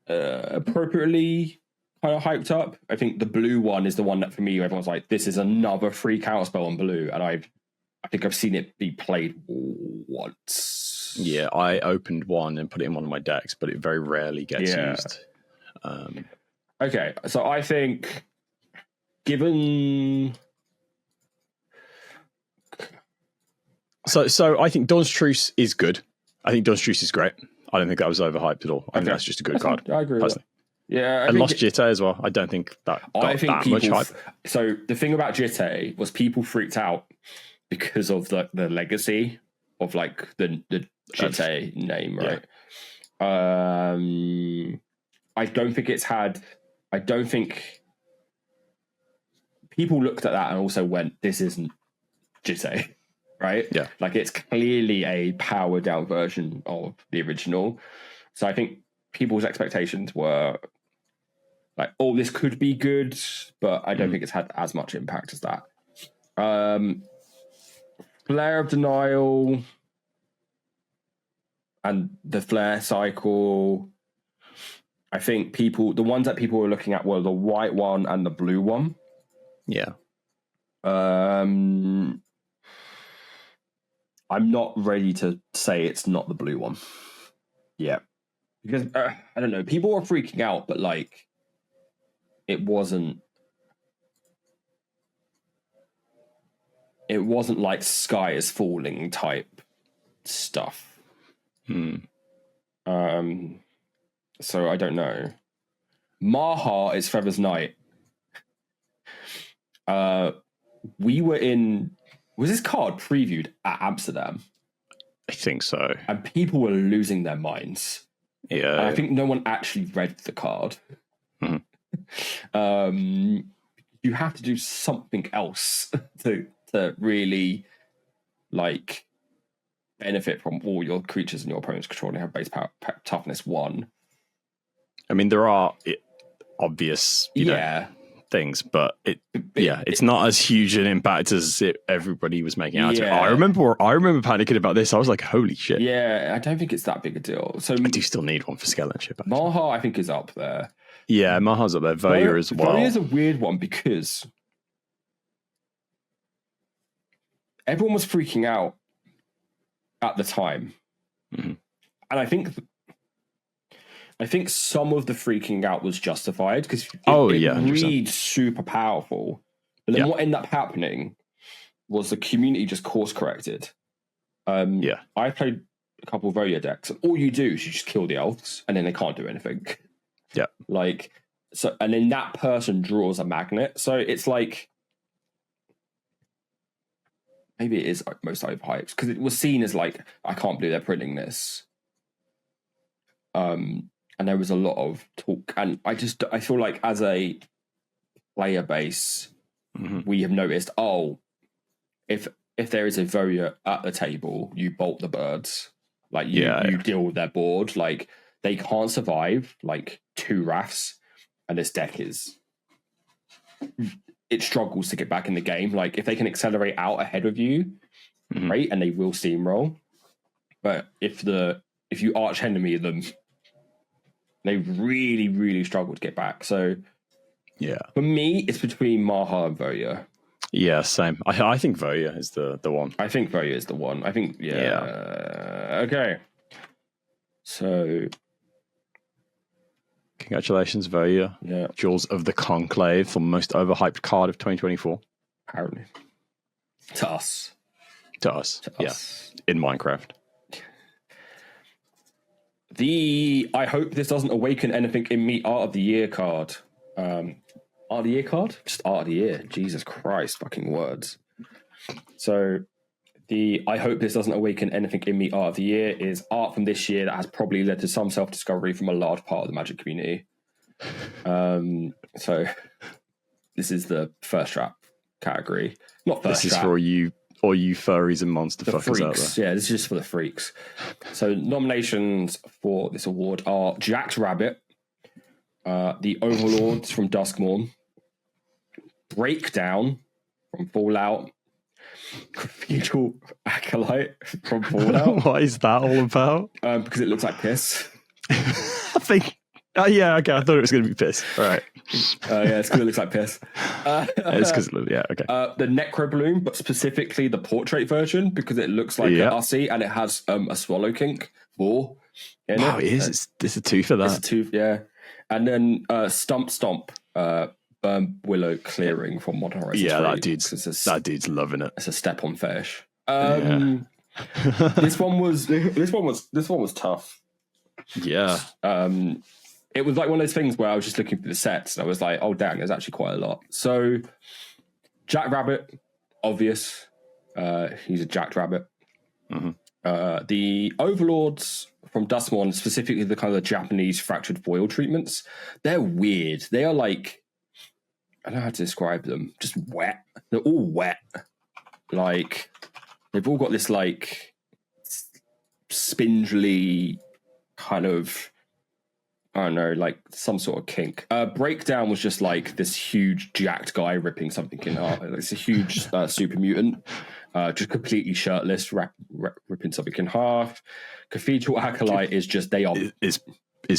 appropriately kind of hyped up. I think the blue one is the one that for me everyone's like, this is another free counterspell on blue, and I think I've seen it be played once. Yeah, I opened one and put it in one of my decks, but it very rarely gets used. Okay, so I think given So I think Dawn's Truce is good. I think Dawn's Truce is great. I don't think that was overhyped at all. I think that's just a good card. I agree with that. Yeah, and Lost Jitte as well. I don't think that got that much hype. So the thing about Jitte was people freaked out because of the legacy of like the Jitte name, right? Yeah. I don't think people looked at that and also went, "This isn't Jitte." Right? Yeah. Like it's clearly a powered down version of the original. So I think people's expectations were like, oh, this could be good, but I don't think it's had as much impact as that. Flare of Denial and the Flare cycle. I think the ones that people were looking at were the white one and the blue one. Yeah. I'm not ready to say it's not the blue one. Yeah. Because, I don't know, people were freaking out, but, like, it wasn't like sky is falling type stuff. So I don't know. Maha is Feather's Night. We were in... Was this card previewed at Amsterdam? I think so. And people were losing their minds. Yeah. And I think no one actually read the card. You have to do something else to really like benefit from all your creatures and your opponent's control and have base power, toughness 1. I mean, there are obvious, you know, things, but it's not as huge an impact as everybody was making out to. I remember panicking about this. I was like, holy shit. Yeah, I don't think it's that big a deal. So I do still need one for Skeleton Ship. Actually. Maha, I think, is up there. Yeah, Maha's up there. Voya as well. Voya is a weird one because everyone was freaking out at the time. And I think some of the freaking out was justified because it reads super powerful. But then what ended up happening was the community just course corrected. I played a couple of Voya decks, and all you do is you just kill the elves, and then they can't do anything. Yeah. Like, so, and then that person draws a magnet. So it's like, maybe it is most overhyped because it was seen as like, I can't believe they're printing this. And there was a lot of talk, and I feel like as a player base, we have noticed, if there is a Voya at the table, you bolt the birds. Like you deal with their board. Like they can't survive like 2 Wraths, and this deck it struggles to get back in the game. Like if they can accelerate out ahead of you, great, and they will steamroll. But if you arch enemy them, they really, really struggle to get back. So, for me, it's between Maha and Voya. Yeah, same. I think Voya is the one. I think Voya is the one. I think, okay. So, congratulations, Voya. Yeah. Jewels of the Conclave, the most overhyped card of 2024. Apparently. To us. In Minecraft. I hope this doesn't awaken anything in me Art of the Year card. Art of the Year card? Just Art of the Year. Jesus Christ, fucking words. So I hope this doesn't awaken anything in me Art of the Year is art from this year that has probably led to some self-discovery from a large part of the Magic community. So this is the first trap category. Not first This trap. is for all you furries and monster fuckers out there. Yeah, this is just for the freaks. So nominations for this award are Jack's Rabbit, the Overlords from Duskmourn, Breakdown from Fallout, Cathedral Acolyte from Fallout. What is that all about? Because it looks like piss. I think... yeah, okay, I thought it was going to be piss. All right. Yeah, it's because it looks like piss. It's because okay. The Necro Bloom, but specifically the portrait version, because it looks like an Ussy and it has a Swallow Kink 4 in it. It is. It's a 2 for that. It's a 2, yeah. And then Stump, Burn Willow Clearing from Modern Horizons 3. Yeah, that dude's loving it. It's a step on fish. This one was tough. Yeah. It was like one of those things where I was just looking through the sets and I was like, oh dang, there's actually quite a lot. So Jackrabbit, obvious. He's a jacked rabbit. The overlords from Dustmon, specifically the kind of Japanese fractured foil treatments, they're weird. They are like, I don't know how to describe them. Just wet. They're all wet. Like, they've all got this like spindly kind of, I don't know, like some sort of kink. Breakdown was just like this huge jacked guy ripping something in half. It's a huge super mutant, just completely shirtless, ripping something in half. Cathedral Acolyte is just, they are... Is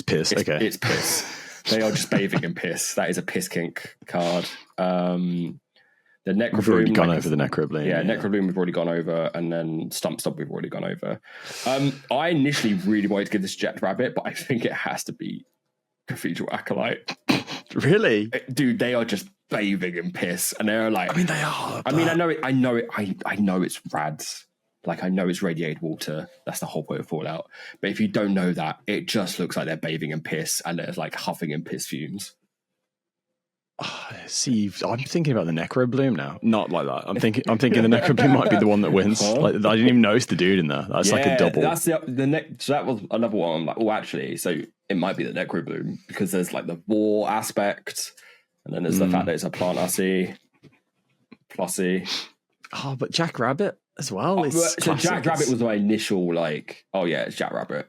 piss, okay. It's piss. They are just bathing in piss. That is a piss kink card. The Necrobloom... We've already gone over the Necrobloom. Yeah, Necrobloom we've already gone over, and then Stump we've already gone over. I initially really wanted to give this Jacked Rabbit, but I think it has to be Cathedral Acolyte. Really? Dude, they are just bathing in piss, and they're like... I mean, they are. I mean, I know it's rads. Like, I know it's radiated water. That's the whole point of Fallout. But if you don't know that, it just looks like they're bathing in piss, and they're like huffing in piss fumes. See, I'm thinking about the Necrobloom now. Not like that. I'm thinking the Necrobloom might be the one that wins. Like, I didn't even notice the dude in there. That's like a double. That's so that was another one. I'm like, oh, actually, so it might be the Necrobloom because there's like the war aspect, and then there's the fact that it's a plant plussy. Oh, but Jack Rabbit as well. So Jack Rabbit was my initial like, oh yeah, it's Jack Rabbit.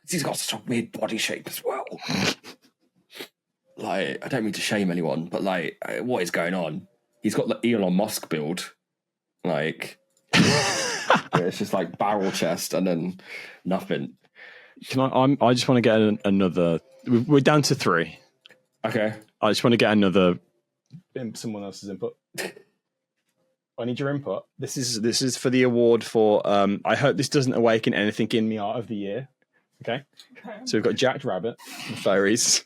He's got such a weird body shape as well. Like, I don't mean to shame anyone, but like, what is going on? He's got the Elon Musk build. Like, it's just like barrel chest and then nothing. I just want to get another. We're down to 3. Okay. I just want to get another. Someone else's input. I need your input. This is for the award for. I hope this doesn't awaken anything in me art of the year. Okay. So we've got Jacked Rabbit, the fairies.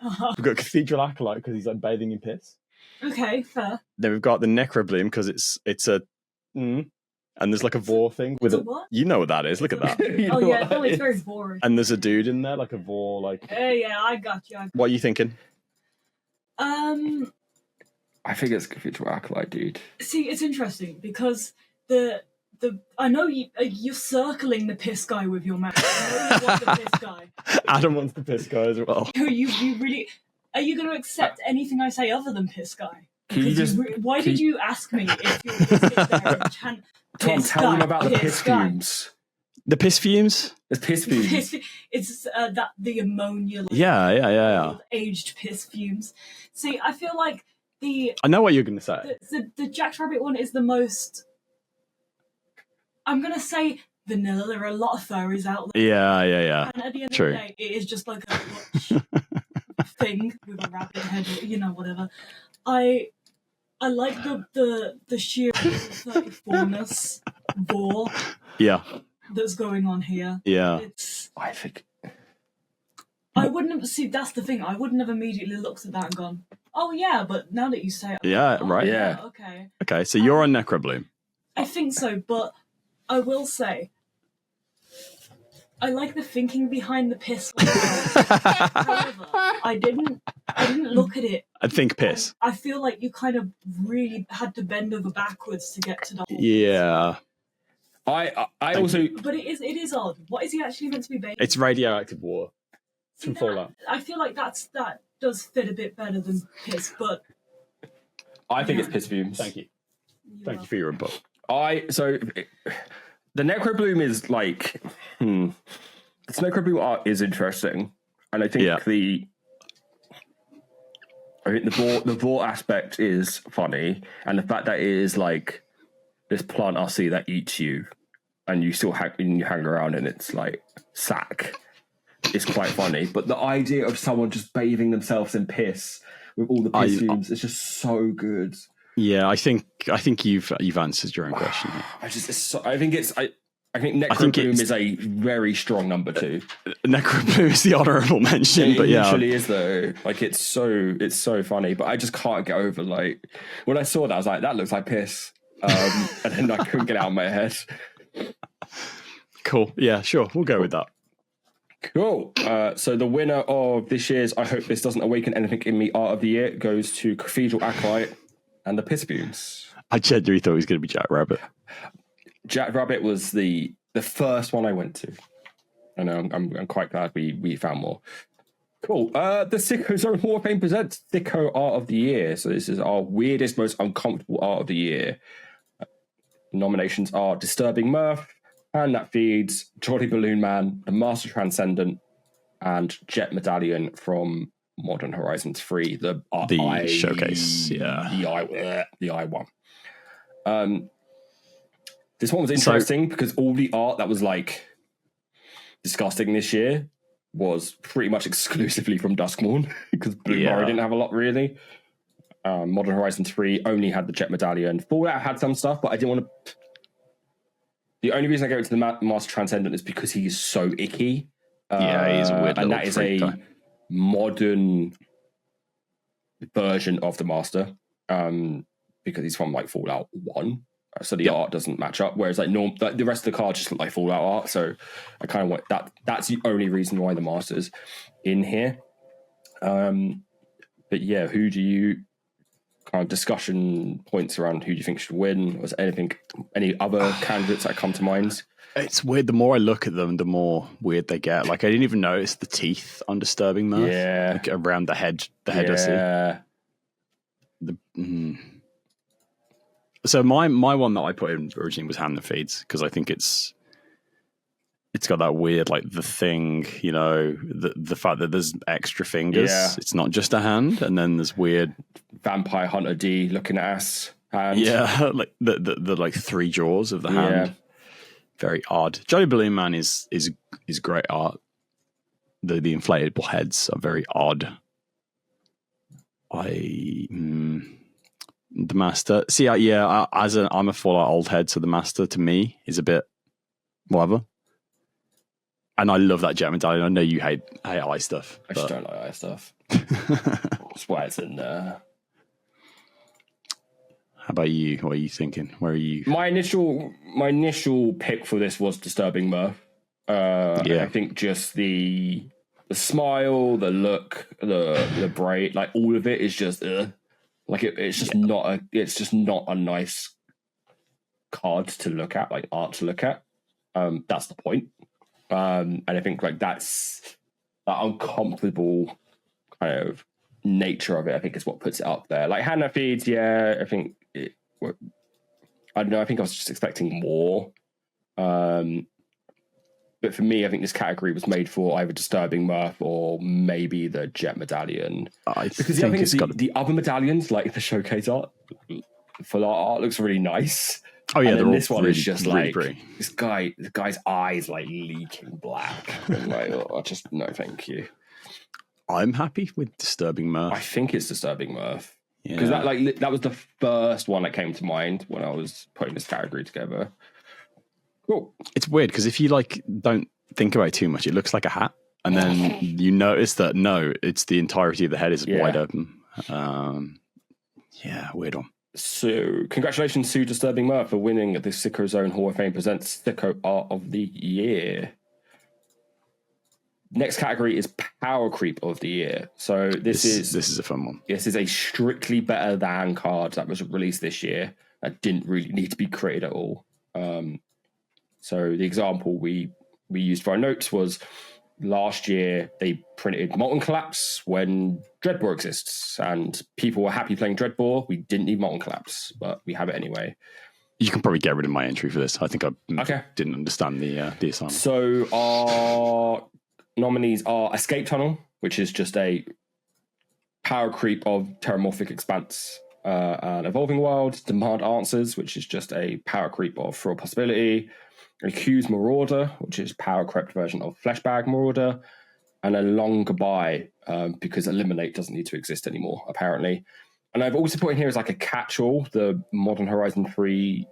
We've got Cathedral Acolyte because he's like bathing in piss. Okay, fair. Then we've got the Necrobloom because it's a and there's like a vor thing with a what? You know what that is. Look at that. No, it's very boring. And there's a dude in there, like a vor, like. Yeah, I got you. What are you thinking? I think it's Cathedral Acolyte, dude. See, it's interesting because I know you're circling the piss guy with your mouth. I know you want the piss guy. Adam wants the piss guy as well. You really... Are you going to accept anything I say other than piss guy? Why did you ask me if you're going to sit there and chant Tom, tell them about the piss fumes. The piss fumes? There's piss fumes. It's the ammonia. Yeah. Aged piss fumes. See, I feel like I know what you're going to say. The Jack Rabbit one is the most... I'm going to say vanilla. There are a lot of furries out there. Yeah. And at the end True. of the day, it is just like a watch thing with a rabbit head, whatever. I like the sheer 34ness bore that's going on here. Yeah. I think... I wouldn't have... See, that's the thing. I wouldn't have immediately looked at that and gone, oh yeah, but now that you say it... Right. Yeah. Okay. Okay, so you're on Necrobloom. I think so, but I will say, I like the thinking behind the piss. However, I didn't look at it. I think piss. I feel like you kind of really had to bend over backwards to get to the whole Yeah. I also... But it is odd. What is he actually meant to be bathing? It's radioactive water from Fallout. I feel like that does fit a bit better than piss, but... I think it's piss fumes. Thank you. Thank you for your input. The Necrobloom is like, this Necrobloom art is interesting, and I think the vor aspect is funny, and the fact that it is like this plant RC that eats you, and you still hang around and it's like sack. It's quite funny, but the idea of someone just bathing themselves in piss with all the piss fumes is just so good. Yeah, I think you've answered your own question. I think Necrobloom is a very strong number 2. Necrobloom is the honourable mention, but yeah, it literally is though. Like it's so funny, but I just can't get over like when I saw that I was like, that looks like piss. and then I couldn't get it out of my head. Cool. Yeah, sure. We'll go with that. Cool. So the winner of this year's I Hope This Doesn't Awaken Anything in Me Art of the Year goes to Cathedral Acolyte and the Pispoons. I genuinely thought he was going to be Jack Rabbit. Jack Rabbit was the first one I went to. I know I'm quite glad we found more. Cool. The Sicko Zone Hall of Fame presents Sicko Art of the Year. So this is our weirdest, most uncomfortable art of the year. Nominations are Disturbing Mirth, And That Feeds, Jolly Balloon Man, The Master Transcendent, and Jet Medallion from Modern Horizons 3. The showcase, yeah. The I one. This one was interesting because all the art that was like disgusting this year was pretty much exclusively from Duskmourn because Blue Murray didn't have a lot really. Modern Horizon 3 only had the Jet Medallion. Fallout had some stuff, but I didn't want to. The only reason I go into the Master Transcendent is because he is so icky. He's a weird and that is a modern version of the Master because he's from like Fallout 1. So the art doesn't match up, whereas like the rest of the cards just look like Fallout art. So I kind of want that. That's the only reason why the Master's in here. But yeah, who do you kind of discussion points around who do you think should win? Was any other candidates that come to mind? It's weird. The more I look at them, the more weird they get. Like I didn't even notice the teeth on Disturbing Mirth. Yeah, like around the head. The head I see. So my one that I put in originally was Hand That Feeds because I think it's got that weird like the thing, you know, the fact that there's extra fingers. Yeah. It's not just a hand, and then there's weird Vampire Hunter D looking ass hand. Yeah, like the like three jaws of the hand. Very odd. Jolly Balloon Man is great art. The inflatable heads are very odd. The Master. See, I'm a Fallout old head, so the Master to me is a bit whatever. And I love that Jet Medallion. I know you hate eye stuff. I just don't like eye stuff. That's why it's in there. How about you? What are you thinking? Where are you? My initial pick for this was Disturbing Mirth. I think just the smile, the look, the braid, like all of it is just like it's just not a nice card to look at, like art to look at. That's the point. And I think like that's that uncomfortable kind of nature of it. I think is what puts it up there. Like Hand That Feeds, I think I don't know. I think I was just expecting more. But for me, I think this category was made for either Disturbing Mirth or maybe the Jet Medallion. Because the other thing is the other medallions, like the showcase art, full art looks really nice. Oh yeah, and this one really, is just really like pretty. this guy's eyes like leaking black. I'm like, just no, thank you. I'm happy with Disturbing Mirth. I think it's Disturbing Mirth because that was the first one that came to mind when I was putting this category together. Cool. It's weird because if you like don't think about it too much, it looks like a hat, and then you notice that no, it's the entirety of the head is wide open. Weird one. So, congratulations to Disturbing Mirth for winning the Sicko Zone Hall of Fame presents Sicko Art of the Year. Next category is Power Creep of the Year. So this is a fun one. This is a strictly better than card that was released this year that didn't really need to be created at all. So the example we used for our notes was last year they printed Molten Collapse when Dreadbore exists, and people were happy playing Dreadbore. We didn't need Molten Collapse, but we have it anyway. You can probably get rid of my entry for this. I think I didn't understand the assignment. So our nominees are Escape Tunnel, which is just a power creep of Terramorphic Expanse and Evolving World. Demand Answers, which is just a power creep of Fraud Possibility. Accuse Marauder, which is power crept version of Fleshbag Marauder, and a Long Goodbye, because Eliminate doesn't need to exist anymore, apparently. And I've also put in here as like a catch-all, the Modern Horizon 3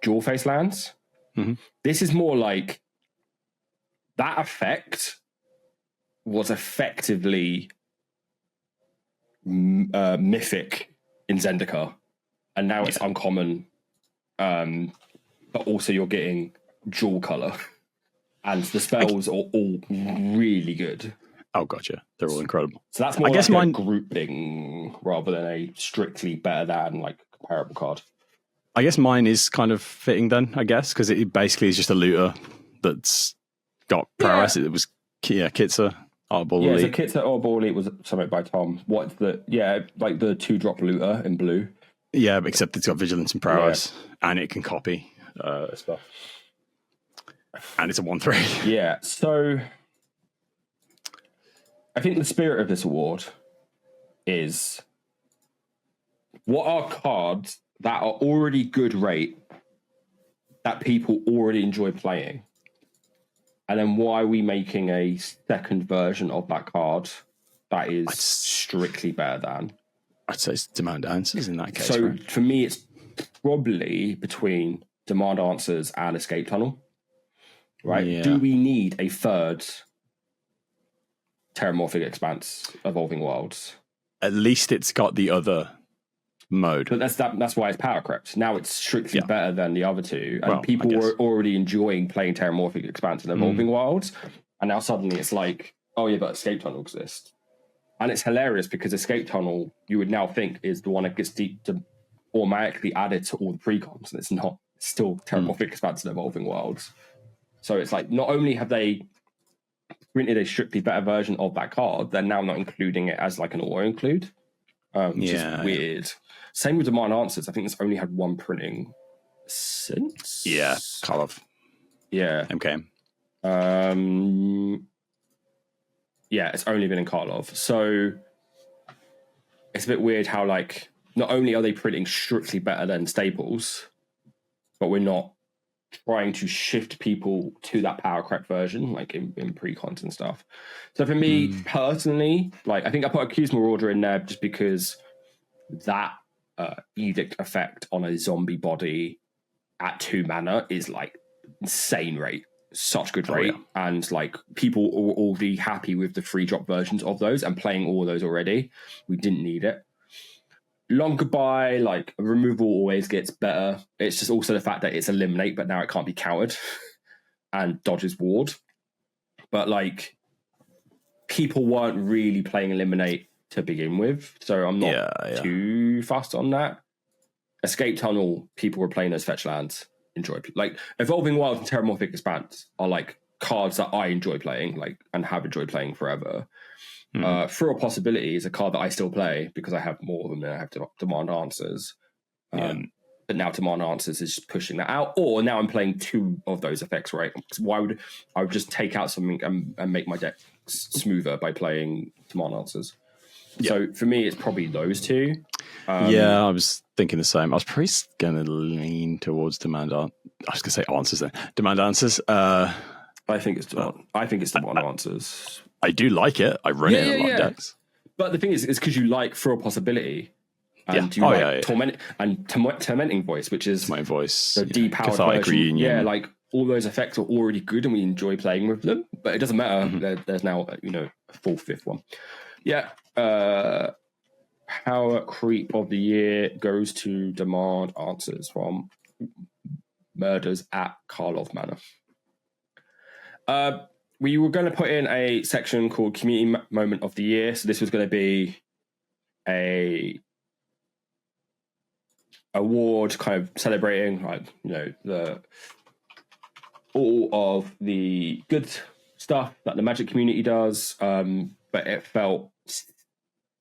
Jewel Face lands. Mm-hmm. This is more like that effect was effectively mythic in Zendikar, and now it's uncommon but also you're getting dual color, and the spells are all really good. Oh, gotcha. They're all incredible. So that's more like a group thing rather than a strictly better than like comparable card. I guess mine is kind of fitting then, I guess, because it basically is just a looter that's got prowess. It was Kitzer, Arbor Elite. Yeah, so Kitzer Arbor Elite was something by Tom. What's the like the 2-drop looter in blue. Yeah, except it's got vigilance and prowess, and it can copy stuff. And it's a 1/3. Yeah, so I think the spirit of this award is what are cards that are already good rate that people already enjoy playing, and then why are we making a second version of that card that is strictly better than? I'd say it's demand answers in that case. So right? for me, it's probably between demand answers and escape tunnel. Right? Yeah. Do we need a third Terramorphic Expanse Evolving Wilds? At least it's got the other mode. But that's why it's Power Crept. Now it's strictly better than the other two. And people were already enjoying playing Terramorphic Expanse and Evolving Wilds. And now suddenly it's like, oh yeah, but Escape Tunnel exists. And it's hilarious because Escape Tunnel, you would now think, is the one that gets automatically added to all the precons. And it's not. It's still Terramorphic Expanse and Evolving Wilds. So it's like, not only have they printed a strictly better version of that card, they're now not including it as like an auto-include, which is weird. Same with Demand Answers. I think it's only had one printing since. Yeah, Karlov. Yeah. MK. Yeah, it's only been in Karlov. So it's a bit weird how, like, not only are they printing strictly better than staples, but we're not trying to shift people to that Power Crept version, like in pre-cons and stuff. So for me, personally, like, I think I put a Q's Marauder in there just because that edict effect on a zombie body at 2 mana is like insane rate. Such good rate. And like people are already happy with the 3-drop versions of those and playing all of those already. We didn't need it. Long Goodbye, like, removal always gets better. It's just also the fact that it's eliminate, but now it can't be countered and dodges ward. But like, people weren't really playing eliminate to begin with, so I'm not too fussed on that. Escape Tunnel, people were playing those fetch lands. Enjoy, like, Evolving Wilds and Terramorphic Expanse are like cards that I enjoy playing, like, and have enjoyed playing forever. For a Possibility is a card that I still play because I have more of them than I have Demand Answers. But now Demand Answers is just pushing that out. Or now I'm playing 2 of those effects, right? Why would I would just take out something and make my deck smoother by playing Demand Answers? So for me, it's probably those 2. Yeah, I was thinking the same. I was probably going to lean towards Demand Answers. I was going to say Answers then. Demand Answers. I think it's Demand Answers. I do like it. I run it in a lot of decks. But the thing is, it's because you like For a Possibility. And you like Tormenting Voice, which is my voice. The depowered version. Reunion. Yeah, like all those effects are already good and we enjoy playing with them. But it doesn't matter. There's now, a 4th, 5th one. Yeah. Power Creep of the Year goes to Demand Answers from Murders at Karlov Manor. We were going to put in a section called Community Moment of the Year. So this was going to be a award kind of celebrating, like, all of the good stuff that the Magic community does. But it felt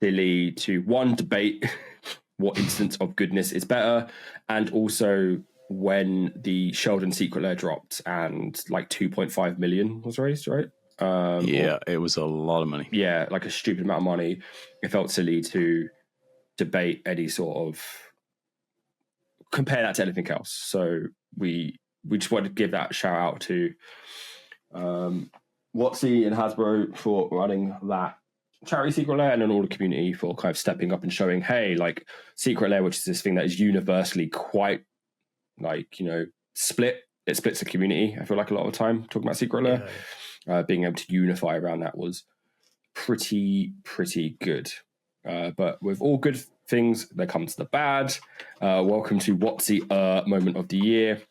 silly to, one, debate what instance of goodness is better, and also when the Sheldon Secret Lair dropped and like 2.5 million was raised, right? It was a lot of money. Yeah, like a stupid amount of money. It felt silly to debate any sort of compare that to anything else. So we just wanted to give that shout out to WOTC and Hasbro for running that charity Secret Lair, and then all the community for kind of stepping up and showing, hey, like, Secret Lair, which is this thing that is universally quite, like, split. It splits the community, I feel like, a lot of the time talking about Secret Lair. Being able to unify around that was pretty good. But with all good things, there comes the bad. Welcome to WOTC moment of the year.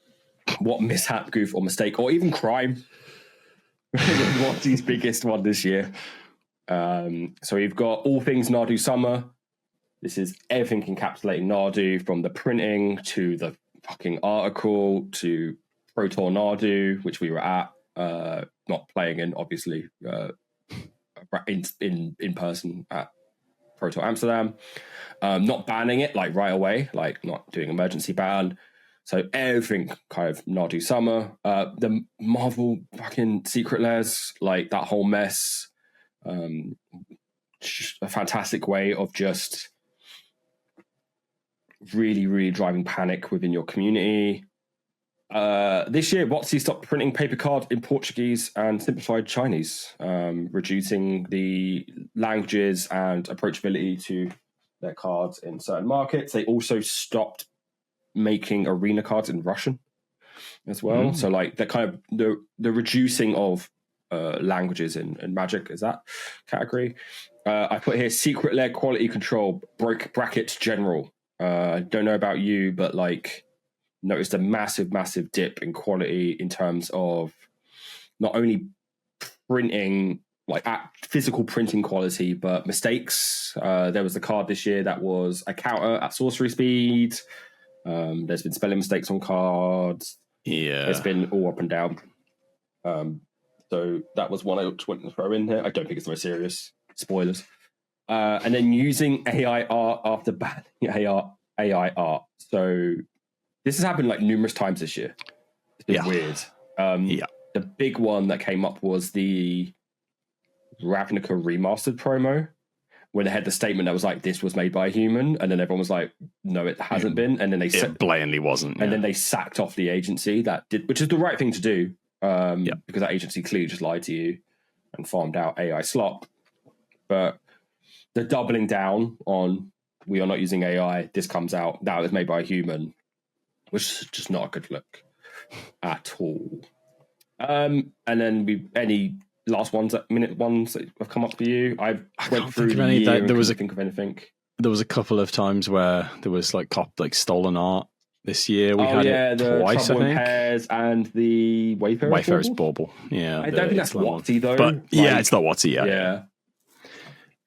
What mishap, goof, or mistake, or even crime? WOTC's biggest one this year. So we've got all things Nadu summer. This is everything encapsulating Nadu, from the printing to the fucking article to Pro Tour Nadu, which we were at, not playing in, obviously, in person at Pro Tour Amsterdam. Not banning it like right away, like not doing emergency ban. So everything kind of Nadu summer. The Marvel fucking secret layers, like that whole mess. A fantastic way of just really, really driving panic within your community. This year, WOTC stopped printing paper cards in Portuguese and simplified Chinese, reducing the languages and approachability to their cards in certain markets. They also stopped making arena cards in Russian as well. So like that kind of the reducing of languages in Magic is that category. I put here secret layer quality control brackets general. Don't know about you, but like noticed a massive dip in quality in terms of not only printing, like physical printing quality, but mistakes. There was the card this year that was a counter at sorcery speed. There's been spelling mistakes on cards. Yeah, it's been all up and down. So that was one I wanted to throw in here. I don't think it's very serious. Spoilers. And then using AI art after banning AI art. So this has happened like numerous times this year. It's been weird. The big one that came up was the Ravnica remastered promo, where they had the statement that was like, this was made by a human, and then everyone was like, no, it hasn't been. And then it blatantly wasn't. And then they sacked off the agency that did, which is the right thing to do, because that agency clearly just lied to you and farmed out AI slop. But they're doubling down on, we are not using AI. This comes out, that was made by a human, which is just not a good look at all. And then any last minute ones that have come up for you? I went through the year and couldn't think of anything. There was a couple of times where there was like stolen art. This year we had it the twice, Trouble I think. In Pairs and the Wayfarer's Bauble. Yeah, I don't think that's WOTC though. But it's not WOTC. Yeah.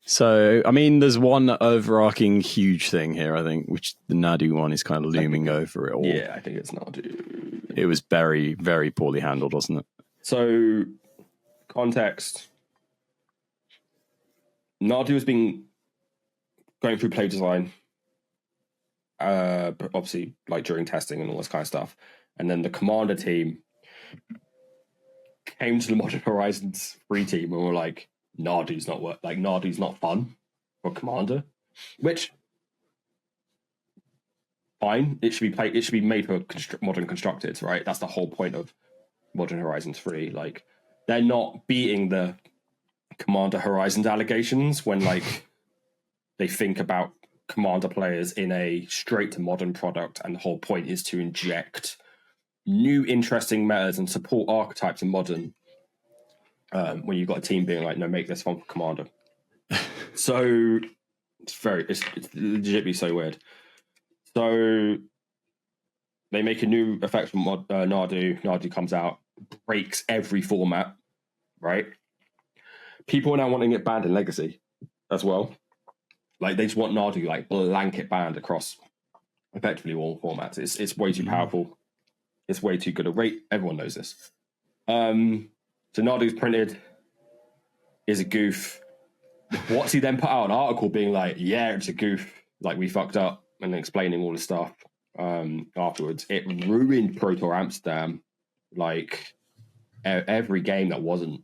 So I mean, there's one overarching huge thing here, I think, which the Nadu one is kind of looming over it all. Yeah, I think it's Nadu. It was very, very poorly handled, wasn't it? So, context. Nadu has been going through play design, but obviously, like during testing and all this kind of stuff. And then the Commander team came to the Modern Horizons 3 team and were like, Nadu's not fun for Commander, which fine. It should be made for modern constructed, right? That's the whole point of Modern Horizons 3. Like, they're not beating the Commander Horizons allegations when like they think about Commander players in a straight to modern product, and the whole point is to inject new interesting metas and support archetypes in modern. When you've got a team being like, no, make this fun for Commander. So it's legitimately so weird. So they make a new effect from Nadu. Nadu comes out, breaks every format, right? People are now wanting it banned in Legacy as well. Like, they just want Nadu like blanket banned across effectively all formats. It's way too powerful. It's way too good a rate. Everyone knows this. So Nadu's printed is a goof. What's he then put out an article being like, yeah, it's a goof. Like, we fucked up, and explaining all the stuff afterwards. It ruined Pro Tour Amsterdam. Like, every game that wasn't,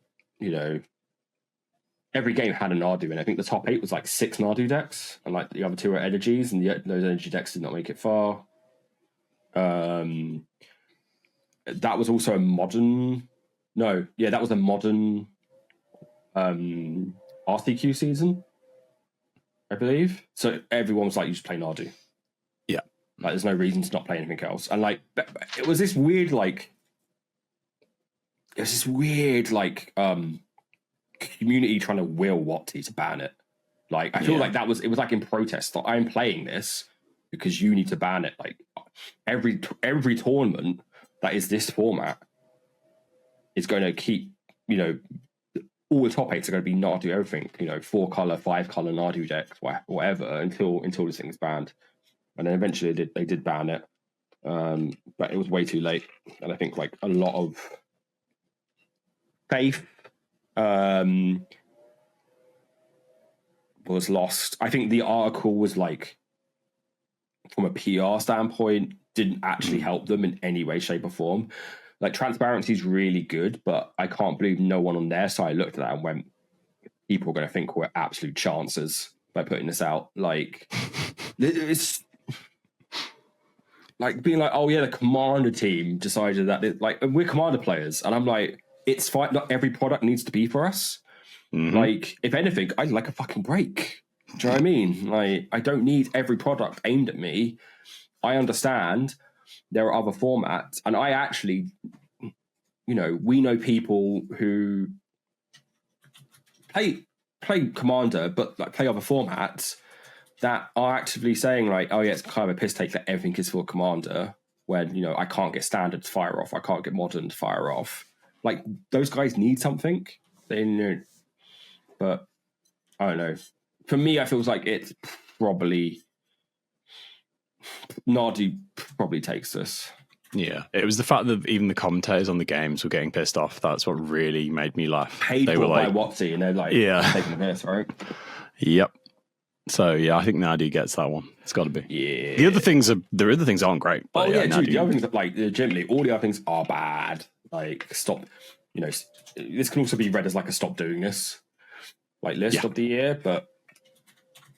every game had a Nadu, and I think the top 8 was like 6 Nadu decks, and like the other 2 are energies, and those energy decks did not make it far. That was also a modern. No, yeah, that was a modern RCQ season, I believe. So everyone was like, you just play Nadu. Yeah. Like, there's no reason to not play anything else. And like, it was this weird, community trying to will WOTC to ban it. Like, I feel like it was like in protest. Like, I'm playing this because you need to ban it. Like, every tournament that is this format is going to keep, all the top 8s are going to be Nadu everything, 4-color, 5-color Nadu decks, whatever, until this thing's banned. And then eventually they did ban it. But it was way too late. And I think like a lot of faith was lost. I think the article was like, from a PR standpoint, didn't actually help them in any way, shape, or form. Like, transparency is really good, but I can't believe no one on their side looked at that and went, people are going to think we're absolute chancers by putting this out. Like, it's like being like, oh yeah, the Commander team decided that we're Commander players, and I'm like, it's fine. Not every product needs to be for us. Like, if anything, I'd like a fucking break. Do you know what I mean? Like, I don't need every product aimed at me. I understand there are other formats, and I actually, we know people who play Commander, but like play other formats that are actively saying like, oh yeah, it's kind of a piss take that everything is for Commander when, I can't get Standard to fire off, I can't get Modern to fire off. Like, those guys need something. But I don't know. For me, I feels like it's probably Nadu probably takes this. Yeah, it was the fact that even the commentators on the games were getting pissed off. That's what really made me laugh. Paid for by WOTC, and they're like, taking the piss, right? Yep. So yeah, I think Nadu gets that one. It's got to be. Yeah. The other things aren't great. But dude, the other things, like, legitimately, all the other things are bad. Like, stop. This can also be read as like a stop doing this, like, list of the year. But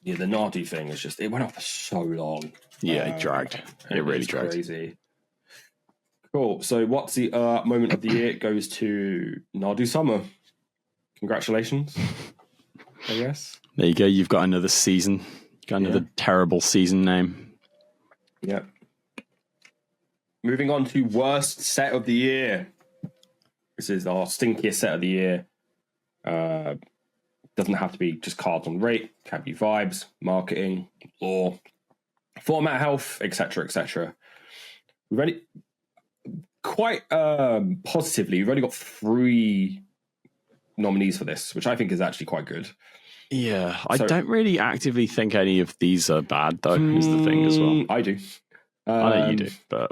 yeah, the Nadu thing is just, it went on for so long. Yeah, it dragged. It really dragged. Crazy. Cool. So what's the moment of the year? It goes to Nadu Summer. Congratulations, I guess. There you go. You've got another season. Got another terrible season name. Yep. Moving on to worst set of the year. This is our stinkiest set of the year. Doesn't have to be just cards on rate. Can be vibes, marketing, or format health, etc., etc. We've already quite positively. We've only got 3 nominees for this, which I think is actually quite good. Yeah, I don't really actively think any of these are bad, though. Is the thing as well. I do. I know you do, but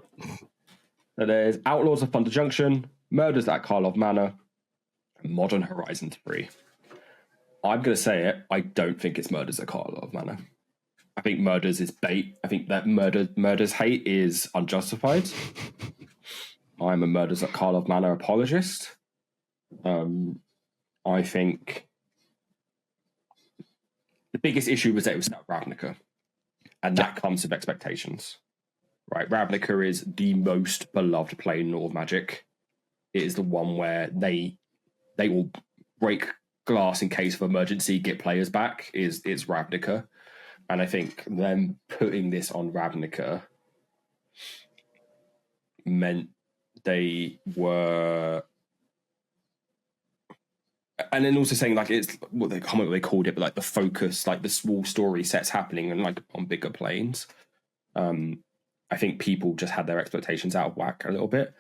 there's Outlaws of Thunder Junction, Murders at Karlov Manor, and Modern Horizons 3. I'm going to say it. I don't think it's Murders at Karlov Manor. I think Murders is bait. I think that Murders hate is unjustified. I'm a Murders at Karlov Manor apologist. I think the biggest issue was that it was at Ravnica, and that comes with expectations, right? Ravnica is the most beloved plane in all of Magic. It is the one where they will break glass in case of emergency, get players back. It's Ravnica, and I think them putting this on Ravnica meant they were. And then also saying like it's what they called it, but like the focus, like the small story sets happening and like on bigger planes. I think people just had their expectations out of whack a little bit.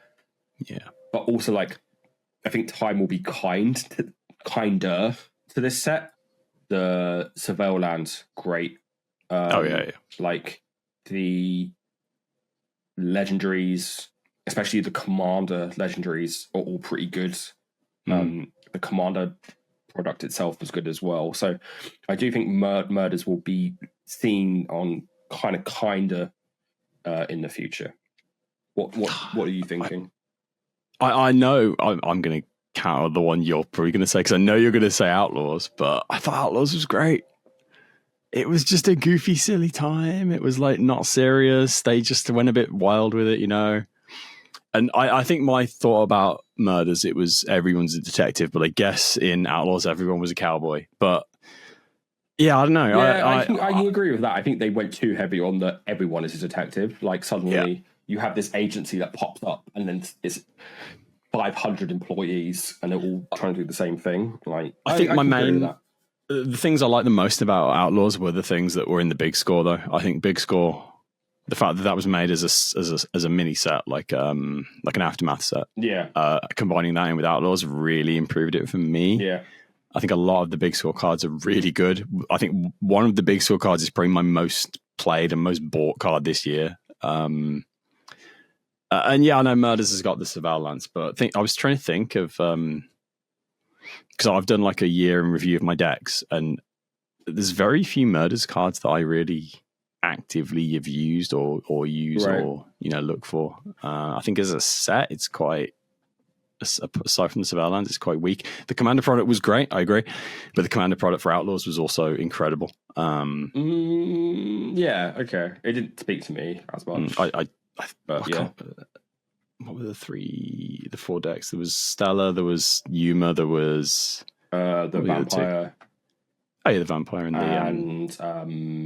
Yeah, but also like I think time will be kinder to this set. The Surveil Land, great. Like the legendaries, especially the Commander legendaries, are all pretty good. The Commander product itself was good as well. So I do think Murders will be seen on kinder in the future. What are you thinking? I know I'm going to counter the one you're probably going to say, because I know you're going to say Outlaws, but I thought Outlaws was great. It was just a goofy, silly time. It was like not serious. They just went a bit wild with it, And I think my thought about Murders, it was everyone's a detective, but I guess in Outlaws, everyone was a cowboy. But yeah, I don't know. Yeah, I can agree with that. I think they went too heavy on that everyone is a detective. Like suddenly you have this agency that pops up and then it's 500 employees and they're all trying to do the same thing. Like I think my main The things I like the most about Outlaws were the things that were in the big score, though. I think big score, the fact that that was made as a mini set, like an aftermath set, combining that in with Outlaws really improved it for me. Yeah, I think a lot of the big score cards are really good. I think one of the big score cards is probably my most played and most bought card this year. And yeah, I know Murders has got the Surveil Lance, but I was trying to think of because I've done like a year in review of my decks, and there's very few Murders cards that I really actively have used or use or look for. I think as a set, it's quite. Aside from the Surveil Lance, it's quite weak. The Commander product was great, I agree, but the Commander product for Outlaws was also incredible. Yeah, okay. It didn't speak to me as much. What were the 4 decks? There was Stella, there was Yuma, there was the Vampire. Oh yeah, the Vampire and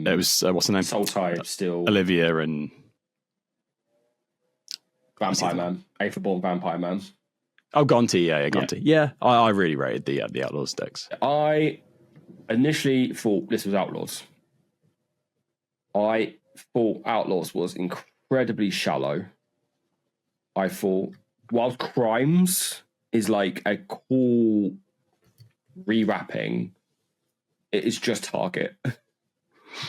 it was what's the name? Soul Type still. Olivia and Vampire Man. Aetherborn Vampire Man. Oh, Gonti, yeah, Gonti. Yeah, I really rated the Outlaws decks. I initially thought this was Outlaws. I thought Outlaws was incredibly shallow. I thought Wild Crimes is like a cool rewrapping. It is just Target.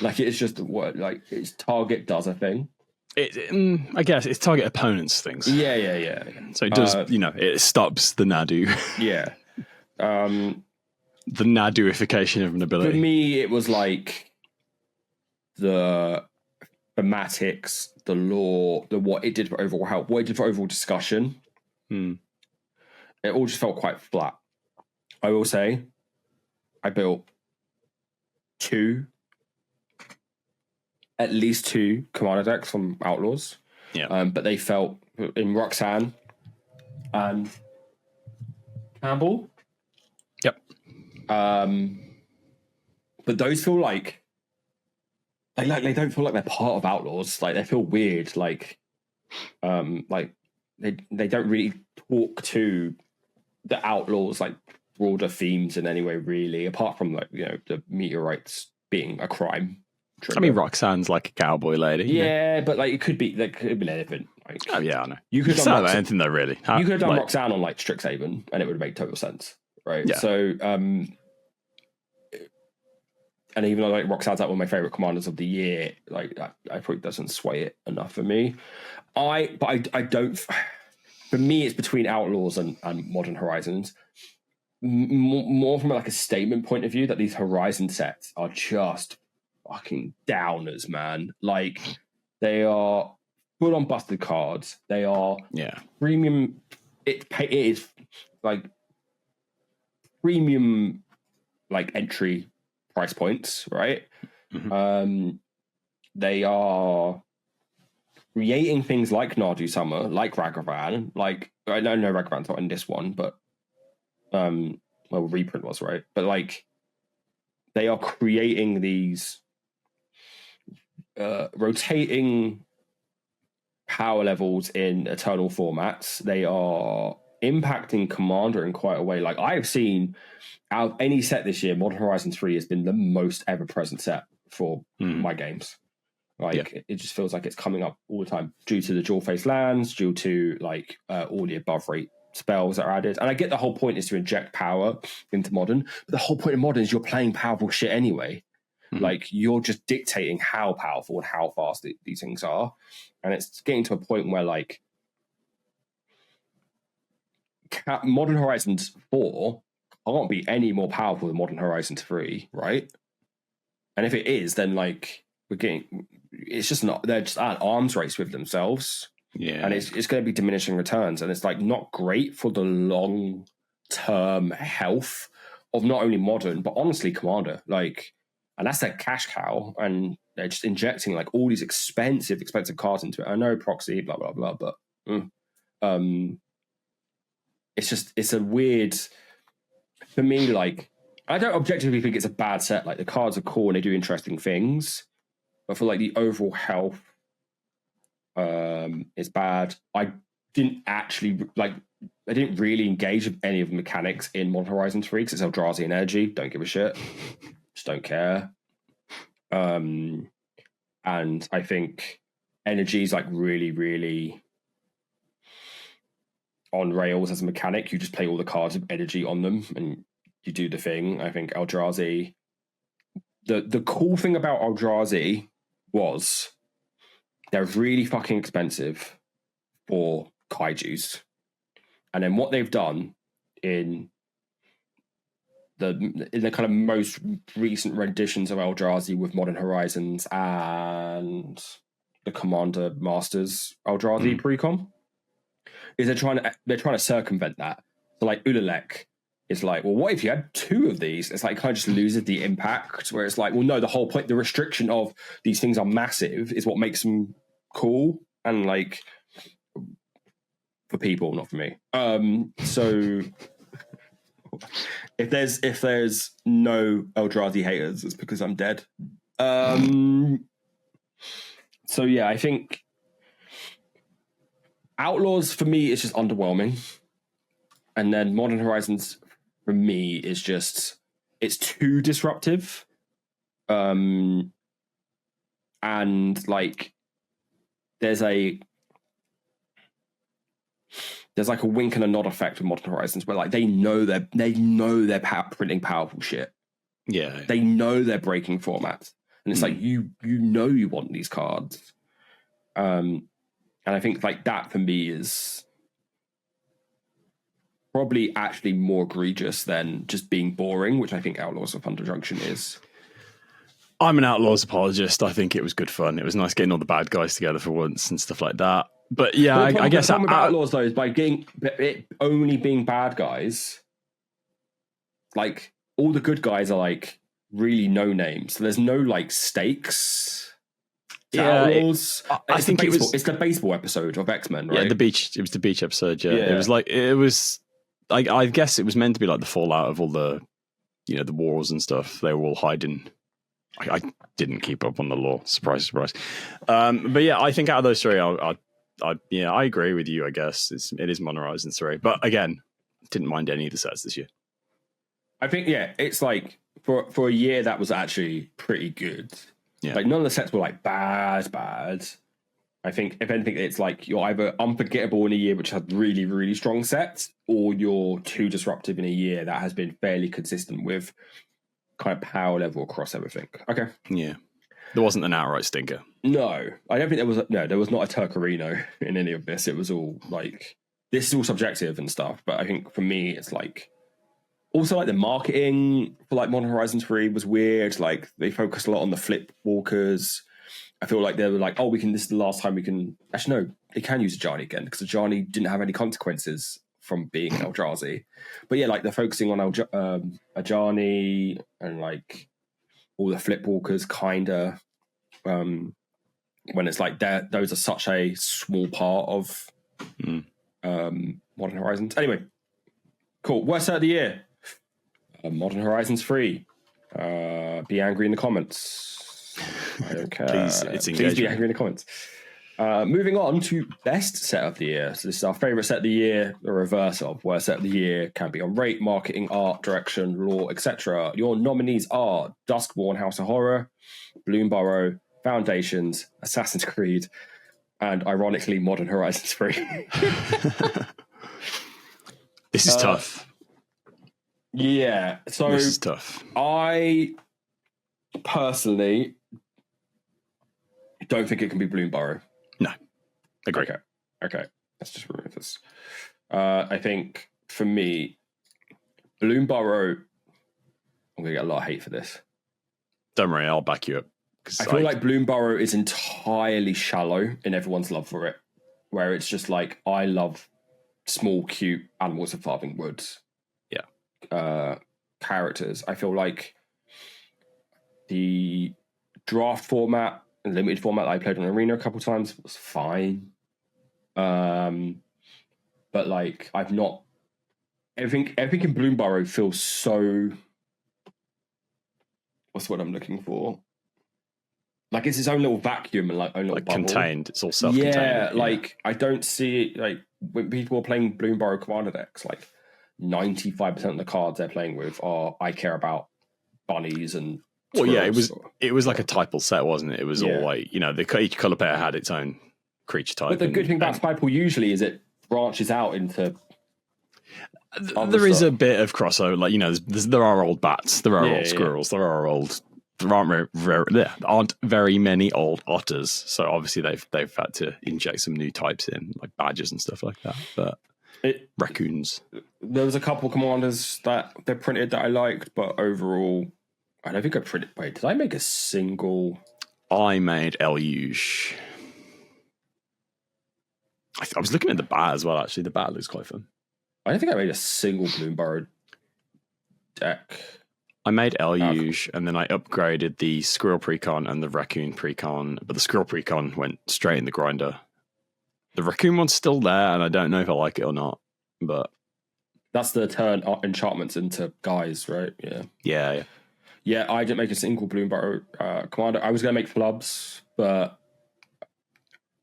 Like it's just what it's Target does a thing. I guess it's target opponents' things. Yeah. So it does, it stops the Nadu. Yeah. The Naduification of an ability. For me, it was like the thematics, the lore, what it did for overall help, what it did for overall discussion. It all just felt quite flat. I will say, I built at least 2 Commander decks from Outlaws. Yeah. But they felt in Roxanne and Campbell. Yep. But those feel like they don't feel like they're part of Outlaws. Like they feel weird. Like they don't really talk to the Outlaws like broader themes in any way, really, apart from the meteorites being a crime. Trigger. I mean, Roxanne's like a cowboy lady. Yeah, but like it could be anything. Like, oh yeah, I know. You could have done anything though, really. You could have done Roxanne on like Strixhaven, and it would make total sense, right? Yeah. So, and even though like Roxanne's like one of my favorite commanders of the year, like I probably doesn't sway it enough for me. I don't. For me, it's between Outlaws and Modern Horizons. More from like a statement point of view that these Horizon sets are just fucking downers, man. Like they are full on busted cards. They are premium. It is like premium, like entry price points, right? Mm-hmm. They are creating things like Nadu Summer, like Ragavan. Like I don't know Ragavan's not in this one, but reprint was, right? But like they are creating these rotating power levels in eternal formats. They are impacting Commander in quite a way. Like I've seen out of any set this year, Modern Horizon 3 has been the most ever present set for my games. Like it just feels like it's coming up all the time due to the dual face lands, due to like all the above rate spells that are added. And I get the whole point is to inject power into Modern, but the whole point of Modern is you're playing powerful shit anyway. Like you're just dictating how powerful and how fast these things are. And it's getting to a point where like Modern Horizons 4 can't be any more powerful than Modern Horizons 3, right? And if it is, then like it's just not, they're just at arms race with themselves. Yeah. And it's going to be diminishing returns. And it's like not great for the long term health of not only Modern, but honestly Commander. Like, and that's their cash cow, and they're just injecting like all these expensive cards into it. I know proxy, blah blah blah, but it's a weird. For me, like I don't objectively think it's a bad set. Like the cards are cool and they do interesting things, but for like the overall health, it's bad. I didn't actually like. I didn't really engage with any of the mechanics in Modern Horizons 3 because it's Eldrazi and energy. Don't give a shit. Just don't care. And I think energy is like really, really on rails as a mechanic. You just play all the cards with energy on them and you do the thing. I think Eldrazi. The cool thing about Eldrazi was they're really fucking expensive for kaijus. And then what they've done in the kind of most recent renditions of Eldrazi with Modern Horizons and the Commander Masters Eldrazi precom is they're trying to circumvent that. So like Ulalek is like, well, what if you had two of these? It's like kind of just loses the impact. Where it's like, well, no, the whole point, the restriction of these things are massive is what makes them cool and like for people, not for me. So if there's no Eldrazi haters, it's because I'm dead. So yeah, I think Outlaws for me is just underwhelming, and then Modern Horizons for me is just it's too disruptive, and like there's like a wink and a nod effect with Modern Horizons where like they know they're printing powerful shit. Yeah, they know they're breaking formats, and it's like you know you want these cards, and I think like that for me is probably actually more egregious than just being boring, which I think Outlaws of Thunder Junction is. I'm an Outlaws apologist. I think it was good fun. It was nice getting all the bad guys together for once and stuff like that. But yeah, I guess the problem with Outlaws though is by getting it only being bad guys, like all the good guys are like really no names. So there's no like stakes. Outlaws. I think it's the baseball episode of X-Men, right? Yeah, it was the beach episode. Yeah, it was. I guess it was meant to be like the fallout of all the, the wars and stuff. They were all hiding. I didn't keep up on the lore. Surprise, surprise. But yeah, I think out of those three, I agree with you. I guess it is Modern Horizons 3, but again, didn't mind any of the sets this year. I think it's like for a year that was actually pretty good. Yeah. Like none of the sets were like bad. I think if anything, it's like you're either unforgettable in a year which had really, really strong sets, or you're too disruptive in a year that has been fairly consistent with kind of power level across everything. Okay. Yeah. There wasn't an outright stinker. No, I don't think there was. There was not a Turcarino in any of this. It was all like, this is all subjective and stuff. But I think for me, it's like, also like the marketing for like Modern Horizons 3 was weird. Like they focused a lot on the flip walkers. I feel like they were like, oh, this is the last time we can. Actually, no, they can use Ajani again because Ajani didn't have any consequences from being an Eldrazi. But yeah, like they're focusing on Ajani and like all the flip walkers, kinda. When it's like those are such a small part of Modern Horizons. Anyway, cool. Worst set of the year. Modern Horizons 3. Be angry in the comments. I don't care. Please be angry in the comments. Moving on to best set of the year. So this is our favourite set of the year, the reverse of worst set of the year. Can be on rate, marketing, art, direction, lore, etc. Your nominees are Duskborn House of Horror, Bloomburrow, Foundations, Assassin's Creed, and ironically Modern Horizons 3. This is tough. Yeah, so this is tough. I personally don't think it can be Bloomburrow. No, agree. Okay. Let's just remove this. I think for me, Bloomburrow, I'm gonna get a lot of hate for this. Don't worry, I'll back you up. I feel like Bloomburrow is entirely shallow in everyone's love for it, where it's just like, I love small, cute animals of Farthing Woods. Yeah. Characters. I feel like the draft format and limited format that I played on Arena a couple times was fine. But like, I've not... Everything in Bloomburrow feels so... What's what I'm looking for? like it's its own little vacuum and like own little like bubble. contained. It's all self-contained. Yeah, like I don't see it like when people are playing Bloomburrow Commander decks, like 95% of the cards they're playing with are I care about bunnies and well, yeah, squirrels. it was like a typal set, wasn't it? It was all like, you know, each color pair had its own creature type. But the good thing about typal usually is it branches out into. There is a bit of crossover, like, you know, there are old bats, there are old squirrels, there aren't very many old otters. So obviously they've had to inject some new types in, like badgers and stuff like that. But raccoons. There was a couple of commanders that they printed that I liked, but overall, I don't think I printed. Wait, did I make a single? I made Eluge. I was looking at the bat as well. Actually, the bat looks quite fun. I don't think I made a single Bloomburrow deck. I made Eluge, and then I upgraded the Squirrel Precon and the Raccoon Precon, but the Squirrel Precon went straight in the grinder. The Raccoon one's still there, and I don't know if I like it or not, but... That's the turn enchantments into guys, right? Yeah. Yeah, I didn't make a single Bloomburrow commander. I was going to make flubs, but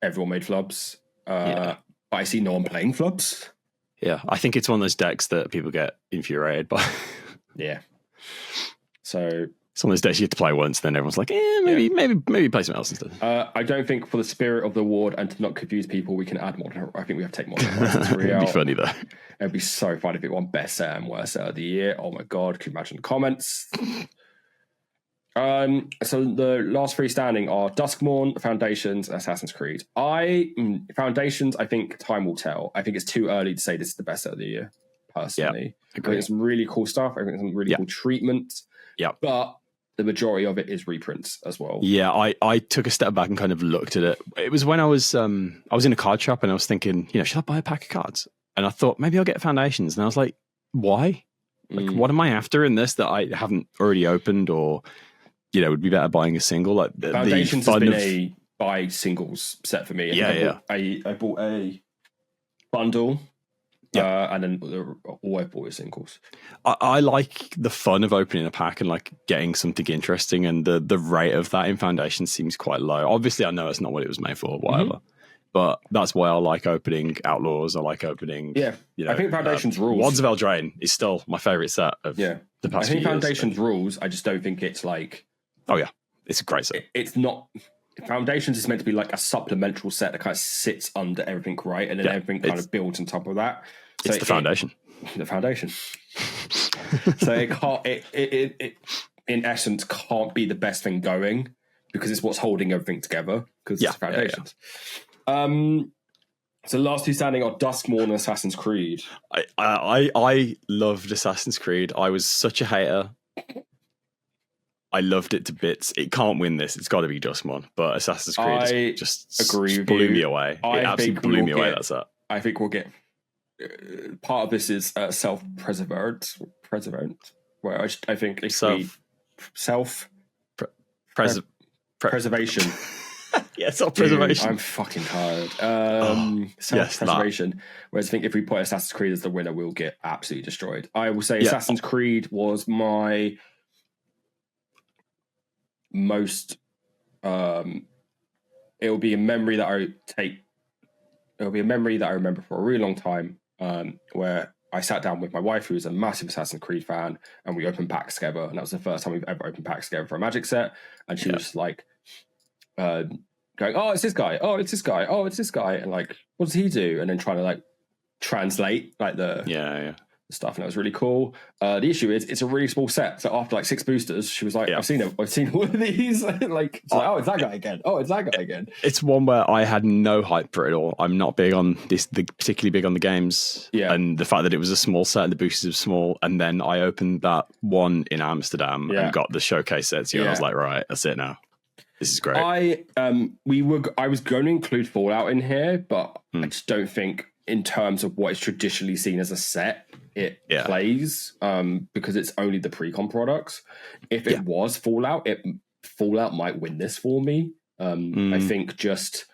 everyone made flubs. But I see no one playing flubs. Yeah, I think it's one of those decks that people get infuriated by. Yeah. So some of those decks you have to play once, then everyone's like, maybe play something else instead. I don't think for the spirit of the award and to not confuse people, we can add modern. I think we have to take modern horizons 3 out. It'd be funny though. It'd be so fun if it won best set and worst set of the year. Oh my god, can you imagine the comments? So the last 3 standing are Duskmourn, Foundations, and Assassin's Creed. Foundations, I think time will tell. I think it's too early to say this is the best set of the year, personally. I think it's some really cool stuff. I think it's some really cool treatment. Yeah. But the majority of it is reprints as well. Yeah, I took a step back and kind of looked at it. It was when I was in a card shop and I was thinking, you know, should I buy a pack of cards? And I thought maybe I'll get Foundations. And I was like, why? Like, what am I after in this that I haven't already opened, or, you know, would be better buying a single? Like Foundations has been a buy singles set for me. I bought a bundle. And then all I bought is singles. I like the fun of opening a pack and like getting something interesting, and the rate of that in Foundation seems quite low. Obviously, I know it's not what it was made for, whatever. But that's why I like opening Outlaws. I like opening. Yeah, you know, I think Foundation's rules. Wands of Eldraine is still my favorite set of the past few years. Foundation's rules. I just don't think it's like. Oh yeah, it's a great set. It's not. Foundations is meant to be like a supplemental set that kind of sits under everything, right? And then everything kind of builds on top of that. So it's the foundation. The foundation. So it can't. It in essence can't be the best thing going because it's what's holding everything together. Because it's foundations. So the last 2 standing are Duskmourn and Assassin's Creed. I loved Assassin's Creed. I was such a hater. I loved it to bits. It can't win this. It's got to be Duskmourn. But Assassin's Creed just blew me away. It absolutely blew me away. That's that. I think we'll get part of this is self-preservant. Where I think if preservation. Yeah, self-preservation. I'm fucking tired. Self-preservation. Whereas I think if we put Assassin's Creed as the winner, we'll get absolutely destroyed. I will say Assassin's Creed was my most it'll be a memory that I remember for a really long time, where I sat down with my wife, who is a massive Assassin's Creed fan, and we opened packs together, and that was the first time we've ever opened packs together for a Magic set, and she was like going, oh, it's this guy, oh, it's this guy, oh, it's this guy, and like, what does he do? And then trying to like translate like the stuff, and that was really cool. The issue is it's a really small set, so after like 6 boosters, she was like, I've seen all of these. Like, oh, it's that guy again. Oh, it's that guy again. It's one where I had no hype for it at all. I'm not big on this, particularly big on the games. Yeah. And the fact that it was a small set and the boosters were small, and then I opened that one in Amsterdam and got the showcase sets here. And I was like, right, that's it now. This is great. I was going to include Fallout in here, but I just don't think in terms of what is traditionally seen as a set, it plays because it's only the pre-con products. If it was Fallout, Fallout might win this for me. I think just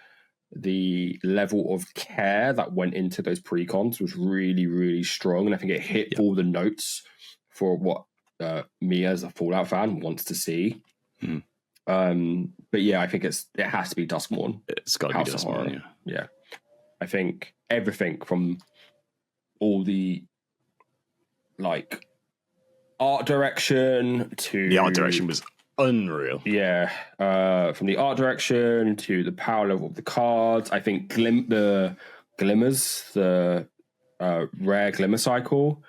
the level of care that went into those pre-cons was really, really strong, and I think it hit all the notes for what me as a Fallout fan wants to see. But yeah, I think it has to be Duskmourn. It's got to be House of Duskmourn, Horror. Yeah. I think everything from all the like art direction to The art direction was unreal. Yeah, from the art direction to the power level of the cards. I think the glimmers, the rare glimmer cycle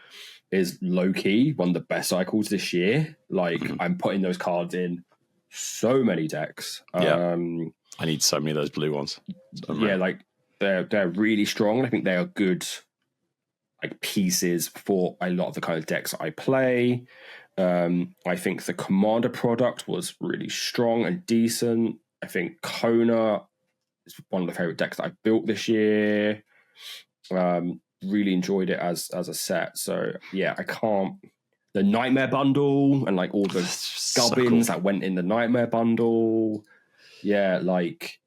is low key one of the best cycles this year. Like I'm putting those cards in so many decks. Yeah. I need so many of those blue ones. Yeah, like they're really strong. I think they are good like pieces for a lot of the kind of decks I play. I think the Commander product was really strong and decent. I think Kona is one of the favorite decks that I built this year. Really enjoyed it as a set. So yeah, I can't. The Nightmare bundle and like all the gubbins that went in the Nightmare bundle. Yeah, like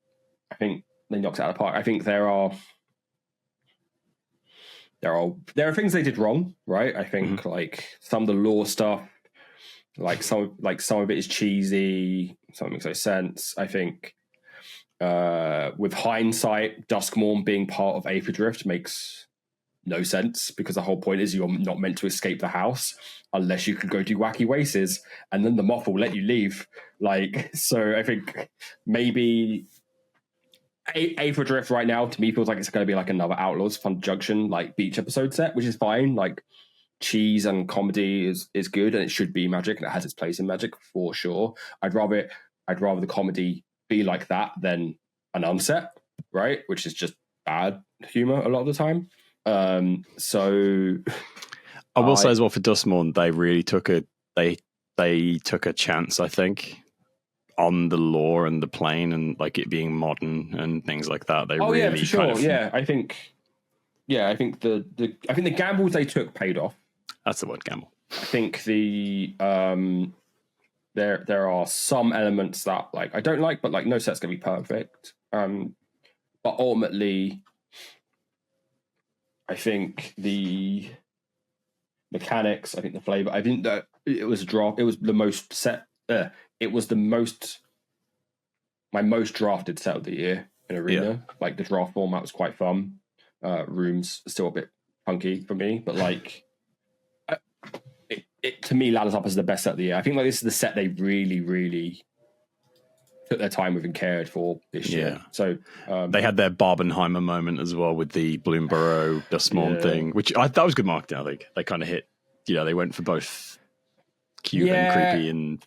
I think they knocked it out of the park. I think there are things they did wrong, right? I think like some of the lore stuff, like some of it is cheesy, some makes no sense. I think with hindsight, Duskmourn being part of Aether Drift makes no sense because the whole point is you're not meant to escape the house unless you can go do wacky races, and then the moth will let you leave. Like, so I think maybe Aether Drift right now to me feels like it's going to be like another Outlaws Fun Junction like beach episode set, which is fine. Like cheese and comedy is good, and it should be Magic, and it has its place in Magic for sure. I'd rather the comedy be like that than an unset, right? Which is just bad humor a lot of the time. So I will say as well for Duskmourn, they really took a chance, I think, on the lore and the plane and like it being modern and things like that. They really yeah, for sure. kind of, I think the gambles they took paid off. That's the word, gamble. I think the there are some elements that like I don't like, but like no set's gonna be perfect. But ultimately, I think the mechanics, I think the flavor, I think that it was a draft. It was the most set. It was my most drafted set of the year in Arena. Yeah. Like the draft format was quite fun. Rooms are still a bit funky for me, but like it to me ladders up as the best set of the year. I think like this is the set they really, really took their time with and cared for this year. So they had their Barbenheimer moment as well with the Bloomborough Duskmourn thing, which that was good marketing. I think they kind of hit. They went for both cute and creepy and.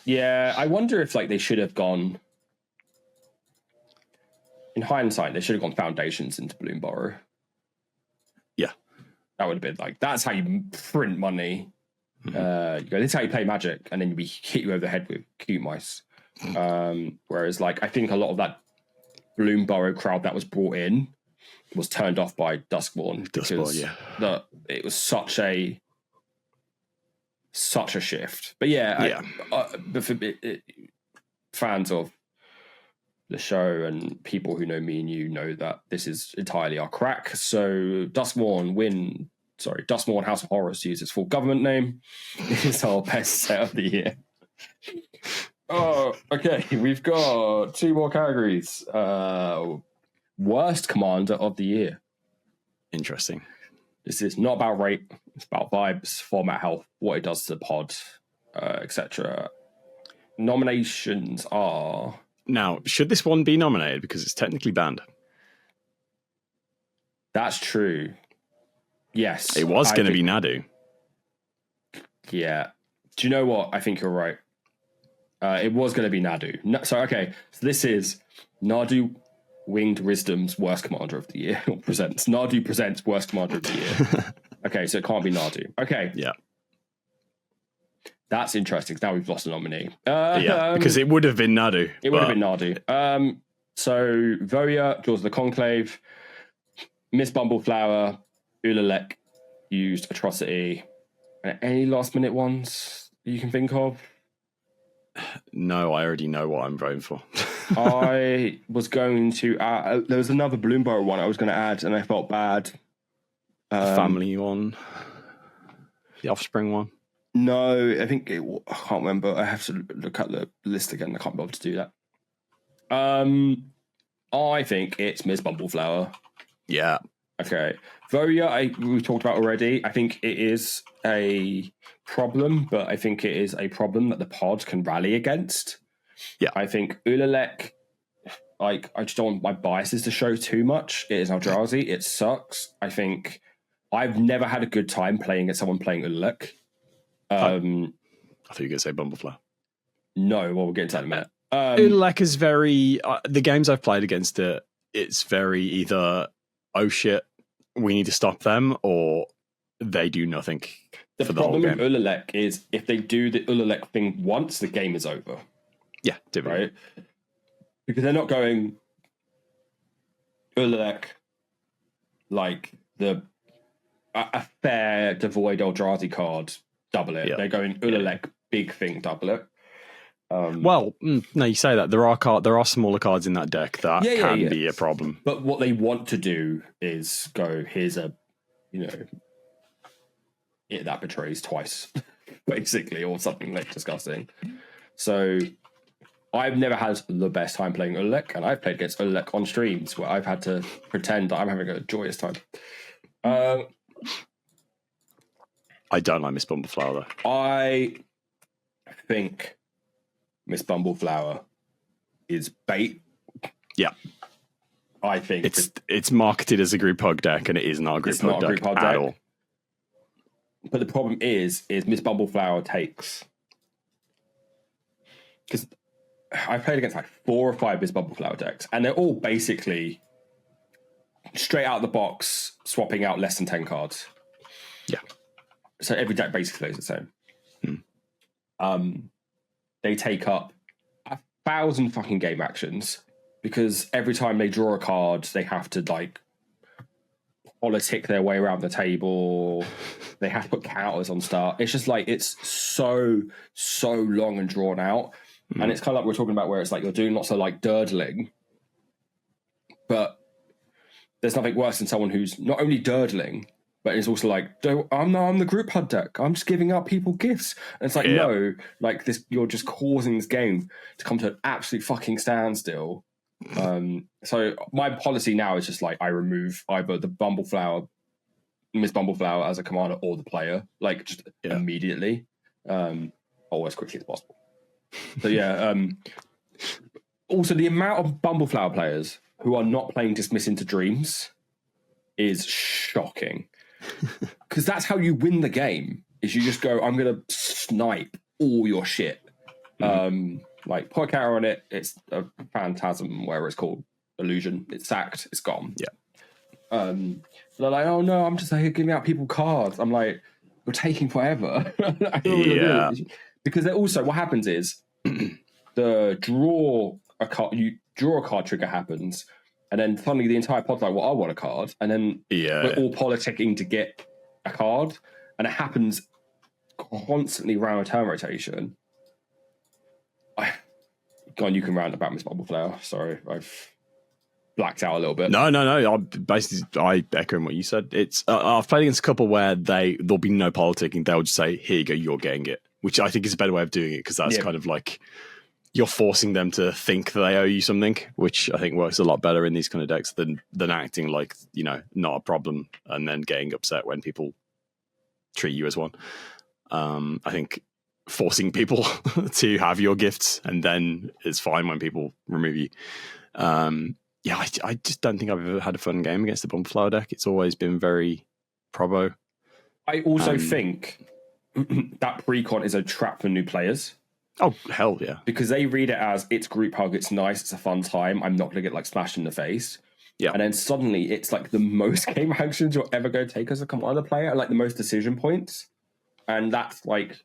Yeah, I wonder if like they should have gone. In hindsight, they should have gone foundations into Bloomborough. Yeah, that would have been like that's how you print money. You go, this is how you play Magic, and then we hit you over the head with cute mice. Whereas, like, I think a lot of that Bloomborough crowd that was brought in was turned off by Duskmourn because it was such a shift. But but for fans of the show and people who know me and you know that this is entirely our crack. So Duskmourn House of Horrors, to use its full government name, is our best set of the year. Oh, okay. We've got two more categories. Worst Commander of the Year. Interesting. This is not about rate. It's about vibes, format health, what it does to the pod, etc. Nominations are... Now, should this one be nominated? Because it's technically banned. That's true. Yes. It was going to be Nadu. Yeah. Do you know what? I think you're right. It was going to be Nadu. So this is Nadu Winged Wisdom's Worst Commander of the Year. Nadu presents Worst Commander of the Year. Okay, so it can't be Nadu. Okay. Yeah. That's interesting. Now we've lost a nominee. Because it would have been Nadu. It would have been Nadu. So Voya, Jaws of the Conclave, Miss Bumbleflower, Ulalek used Atrocity. Any last minute ones you can think of? No, I already know what I'm voting for. I was going to add, there was another Bloomborough one I was going to add and I felt bad. The family one. The Offspring one. No, I think I can't remember. I have to look at the list again. I can't bother to do that. I think it's Miss Bumbleflower. Yeah. Okay. Voya, we talked about already. I think it is a problem, but I think it is a problem that the pod can rally against. Yeah. I think Ulalek, like, I just don't want my biases to show too much. It is Eldrazi. It sucks. I think I've never had a good time playing against someone playing Ulalek. I thought you were going to say Bumbleflower. No, well, we'll get into that in a minute. Ulalek is very... the games I've played against it, it's very either, oh shit, we need to stop them, or they do nothing for the whole game. The problem with Ulalek is if they do the Ulalek thing once, the game is over. Yeah, typically. Right? Because they're not going Ulalek like a fair devoid Eldrazi card, double it. Yeah. They're going Ulalek big thing, double it. Well, no, you say that there are smaller cards in that deck that can be a problem. But what they want to do is go, here's a, that betrays twice, basically, or something like disgusting. So I've never had the best time playing Ulalek, and I've played against Ulalek on streams where I've had to pretend that I'm having a joyous time. I don't like Miss Bumbleflower, though. I think Miss Bumbleflower is bait. Yeah. I think it's marketed as a group hug deck, and it is not a group hug deck at all. But the problem is Miss Bumbleflower takes... Because I've played against like 4 or 5 Miss Bumbleflower decks, and they're all basically straight out of the box, swapping out less than 10 cards. Yeah. So every deck basically is the same. They take up 1,000 fucking game actions because every time they draw a card, they have to like politic their way around the table. They have to put counters on start. It's just like it's so long and drawn out, and it's kind of like we're talking about where it's like you're doing lots of like durdling, but there's nothing worse than someone who's not only durdling, but it's also like, I'm the group HUD deck. I'm just giving up people gifts. And it's like, no, like this, you're just causing this game to come to an absolute fucking standstill. So my policy now is just like, I remove either the Miss Bumbleflower as a commander or the player, like just immediately, or as quickly as possible. So also the amount of Bumbleflower players who are not playing Dismiss into Dreams is shocking. Because that's how you win the game, is you just go, I'm going to snipe all your shit. Like, put a counter on it, it's a phantasm, whatever it's called, illusion. It's sacked, it's gone. Yeah. They're like, oh no, I'm just like giving out people cards. I'm like, you're taking forever. Because they're also, what happens is, the draw a card trigger happens, and then suddenly the entire pod's like, well, I want a card. And then we're all politicking to get a card. And it happens constantly around a turn rotation. Go on, you can round about Miss Bumbleflower. Sorry, I've blacked out a little bit. No. I echo what you said. It's I've played against a couple where there'll be no politicking. They'll just say, here you go, you're getting it. Which I think is a better way of doing it, because that's kind of like... you're forcing them to think that they owe you something, which I think works a lot better in these kind of decks than acting like, not a problem and then getting upset when people treat you as one. I think forcing people to have your gifts and then it's fine when people remove you. I just don't think I've ever had a fun game against the Bumbleflower deck. It's always been very probo. I also think that precon is a trap for new players. Oh, hell yeah. Because they read it as, it's group hug, it's nice, it's a fun time, I'm not going to get like smashed in the face. Yeah. And then suddenly it's like the most game actions you're ever going to take as a commander player, and like the most decision points. And that's like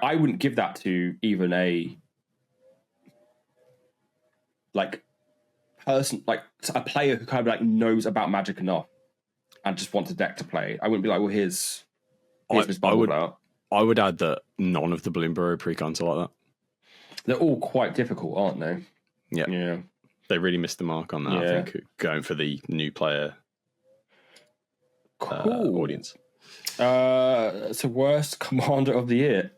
I wouldn't give that to even a person, like a player who kind of like knows about Magic enough and just wants a deck to play. I wouldn't be like, well, here's Miss Bumbleflower. I would add that none of the Bloomberry precons are like that. They're all quite difficult, aren't they? Yeah. They really missed the mark on that, I think, going for the new player audience. So worst commander of the year.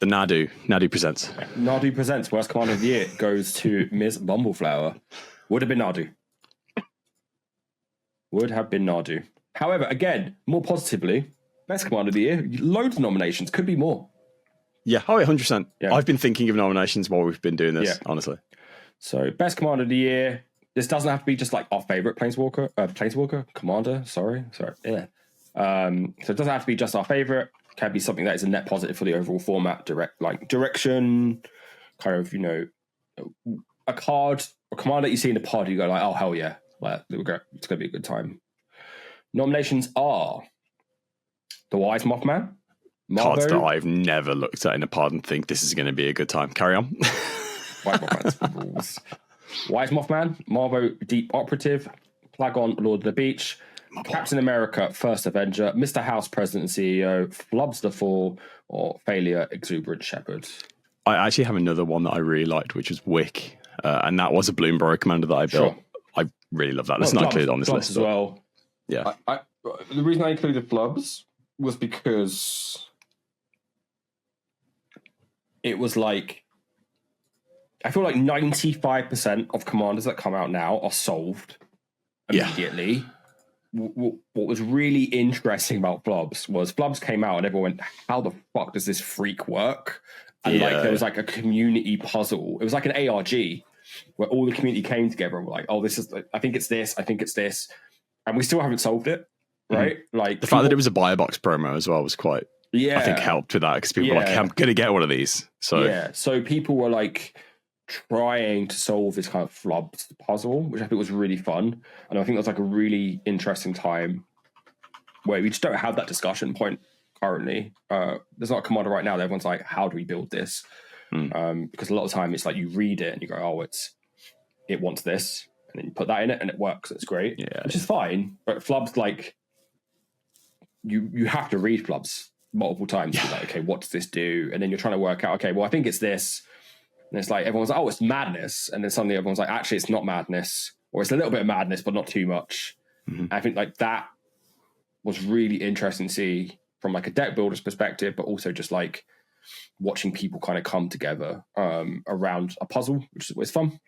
The Nadu presents. Nadu presents worst commander of the year goes to Ms. Bumbleflower. Would have been Nadu. Would have been Nadu. However, again, more positively, best commander of the year. Loads of nominations. Could be more. Yeah, 100%. Yeah. I've been thinking of nominations while we've been doing this, honestly. So, best commander of the year. This doesn't have to be just like our favorite Planeswalker commander. Sorry. Yeah. So it doesn't have to be just our favorite. It can be something that is a net positive for the overall format, direction, kind of, a card, a command that you see in the pod, you go like, oh hell yeah, like it's gonna be a good time. Nominations are the Wise Mothman, Cards that I've never looked at in a pod and think this is going to be a good time. Carry on. Wise Mothman's rules. Wise Mothman, Marvo Deep Operative, Plagon Lord of the Beach, Captain America First Avenger, Mr. House President and CEO, Flubs the Fall, or Failure Exuberant Shepherd. I actually have another one that I really liked, which was Wick, and that was a Bloomberg commander that I built. Sure. I really love that. That's not included on this list as well. Yeah. The reason I included Flubs was because it was like, I feel like 95% of commanders that come out now are solved immediately. Yeah. What was really interesting about Flubs was Flubs came out and everyone went, how the fuck does this freak work? And there was like a community puzzle. It was like an ARG where all the community came together and were like, oh, I think it's this. And we still haven't solved it, right? Mm-hmm. Like the fact that it was a buy box promo as well was quite, I think helped with that because people were like, I'm going to get one of these. So people were like trying to solve this kind of Flubs puzzle, which I think was really fun. And I think that's like a really interesting time where we just don't have that discussion point currently. There's not a commander right now that everyone's like, how do we build this? Because a lot of the time it's like you read it and you go, oh, it wants this. And then you put that in it and it works. It's great, which is fine. But Flubs, like, you have to read Flubs multiple times. You're like, okay, what does this do? And then you're trying to work out, okay, well, I think it's this. And it's like, everyone's like, oh, it's madness. And then suddenly everyone's like, actually, it's not madness. Or it's a little bit of madness, but not too much. Mm-hmm. I think like that was really interesting to see from like a deck builder's perspective, but also just like watching people kind of come together around a puzzle, which is always fun.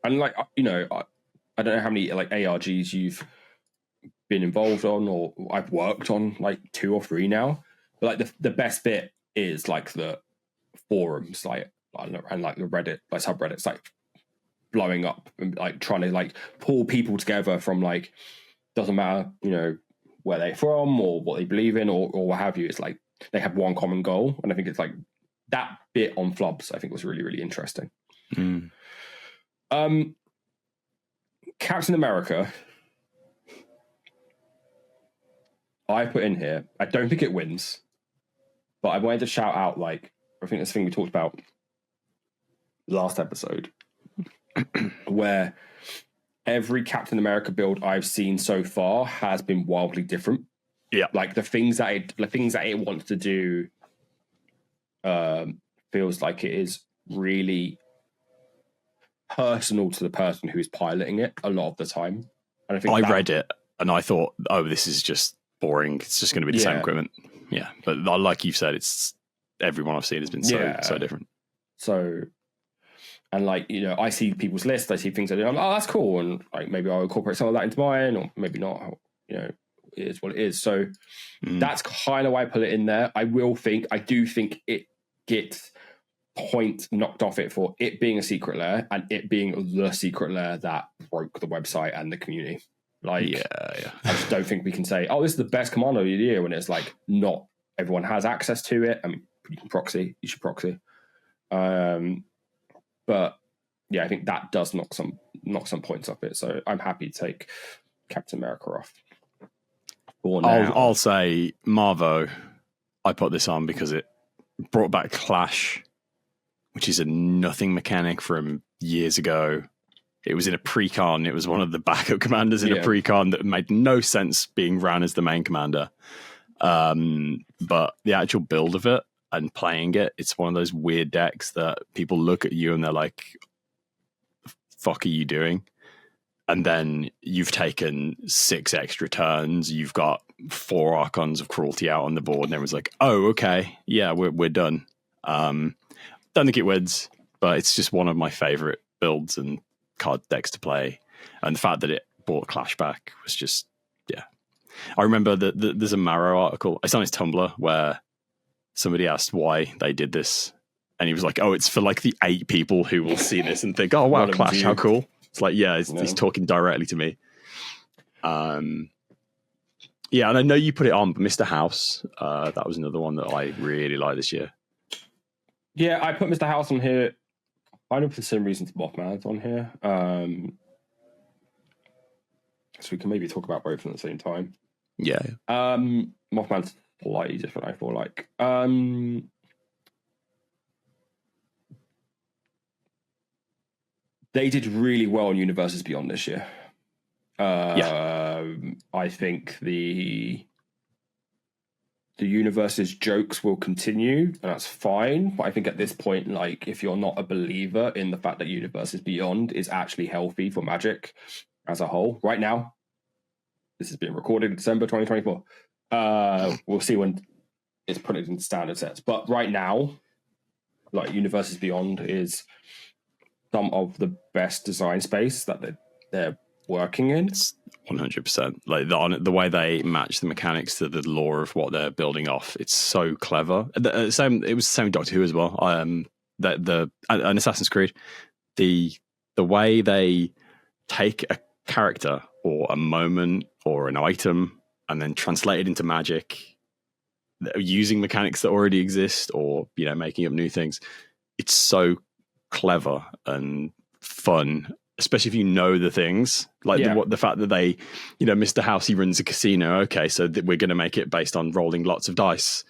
And like, I don't know how many like ARGs you've been involved on or I've worked on, like 2 or 3 now. But like the best bit is like the forums, like, I don't know, and like the Reddit, like subreddits, like blowing up and like trying to like pull people together from like, doesn't matter, where they're from or what they believe in or what have you. It's like they have one common goal. And I think it's like that bit on Flubs, I think was really, really interesting. Captain America, I put in here. I don't think it wins, but I wanted to shout out, like, I think this thing we talked about last episode, where every Captain America build I've seen so far has been wildly different. Yeah, like the things that it wants to do feels like it is really personal to the person who's piloting it a lot of the time. And I think I read it and I thought, oh, this is just boring. It's just going to be the same equipment. Yeah, but like you've said, it's everyone I've seen has been so different. So, and like, I see people's lists, I see things I do, I'm like, oh, that's cool. And like, maybe I'll incorporate some of that into mine, or maybe not, it is what it is. So that's kind of why I put it in there. I do think it gets point knocked off it for it being a secret lair and it being the secret lair that broke the website and the community. Like, I just don't think we can say, oh, this is the best commander of the year when it's like not everyone has access to it. I mean, you should proxy. But yeah, I think that does knock some points off it. So I'm happy to take Captain America off. I'll say Marvo. I put this on because it brought back Clash, which is a nothing mechanic from years ago. It was in a pre-con. It was one of the backup commanders in a pre-con that made no sense being ran as the main commander. But the actual build of it and playing it, it's one of those weird decks that people look at you and they're like, the fuck are you doing? And then you've taken 6 extra turns. You've got 4 Archons of Cruelty out on the board, and everyone's like, "Oh, okay, yeah, we're done." Don't think it wins, but it's just one of my favorite builds and card decks to play, and the fact that it brought Clash back was just, yeah. I remember that there's a Marrow article. It's on his Tumblr where somebody asked why they did this, and he was like, "Oh, it's for like the 8 people who will see this and think, oh wow, Clash, how cool." It's like, yeah, he's talking directly to me. Yeah, and I know you put it on, but Mr. House, that was another one that I really liked this year. Yeah, I put Mr. House on here. I know for the same reasons Mothman's on here. So we can maybe talk about both at the same time. Yeah. Mothman's slightly different, I feel like. They did really well in Universes Beyond this year. I think the universe's jokes will continue, and that's fine. But I think at this point, like, if you're not a believer in the fact that Universes Beyond is actually healthy for Magic as a whole, right now, this is being recorded in December 2024. We'll see when it's put into standard sets. But right now, like, Universes Beyond is some of the best design space that they're working in. 100%. Like the way they match the mechanics to the lore of what they're building off, it's so clever. It was the same with Doctor Who as well. And Assassin's Creed, the way they take a character or a moment or an item and then translate it into Magic using mechanics that already exist, or making up new things. It's so clever and fun, especially if you know the things, like the fact that they, Mr. House, he runs a casino. Okay, so we're going to make it based on rolling lots of dice.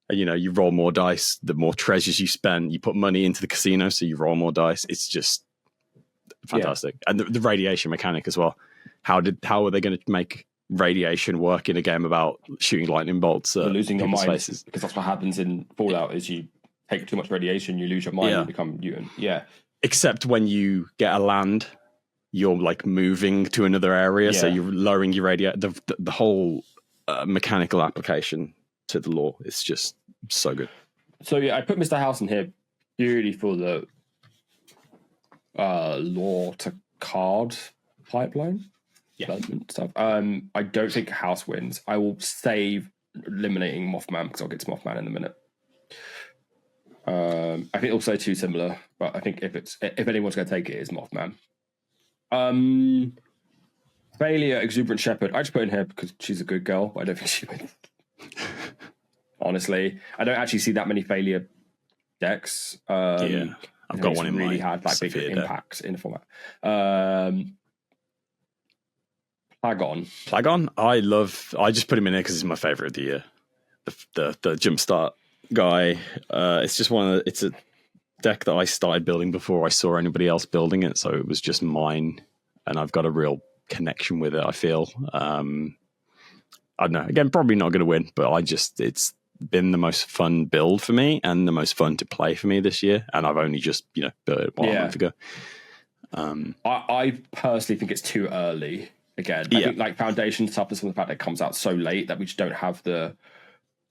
You roll more dice, the more treasures you spend. You put money into the casino, so you roll more dice. It's just fantastic. And the radiation mechanic as well. How are they going to make radiation work in a game about shooting lightning bolts at losing your mind faces? Because that's what happens in Fallout. Is you take too much radiation, you lose your mind, and become mutant. Yeah. Except when you get a land, you're like moving to another area, so you're lowering your the whole mechanical application to the lore. It's just so good. So I put Mr. House in here purely for the lore to card pipeline development stuff. I don't think House wins. I will save eliminating Mothman because I'll get to Mothman in a minute. I think also too similar, but I think if anyone's going to take it, it's Mothman. Failure, Exuberant Shepherd. I just put in here because she's a good girl, but I don't think she wins. Honestly, I don't actually see that many failure decks. I've got one in really mind. Had like big impacts in the format. Plagon. I just put him in here because he's my favorite of the year. The jumpstart guy. It's a deck that I started building before I saw anybody else building it, so it was just mine, and I've got a real connection with it. I feel I don't know, again, probably not going to win, but it's been the most fun build for me and the most fun to play for me this year, and I've only just built it a month ago. I personally think it's too early. Again, I think like Foundation suffers from the fact that it comes out so late that we just don't have the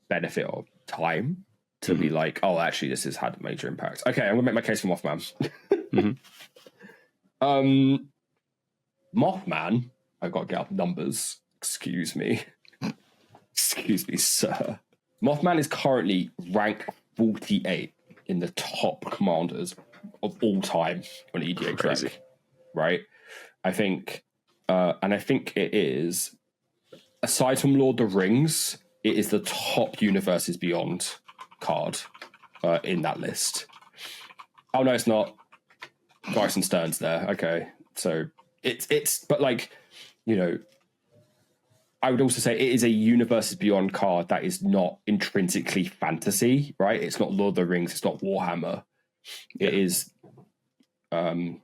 benefit of time to be like, oh, actually, this has had a major impact. Okay, I'm gonna make my case for Mothman. Mothman, I've got to get up numbers. Excuse me, sir. Mothman is currently rank 48 in the top commanders of all time on EDH Crazy. Rank, right? I think, and I think it is, aside from Lord of the Rings, it is the top Universes Beyond card in that list. Oh no, it's not. Bryson Stern's there. Okay, so it's but like, I would also say it is a Universes Beyond card that is not intrinsically fantasy, right? It's not Lord of the Rings, it's not Warhammer. It is a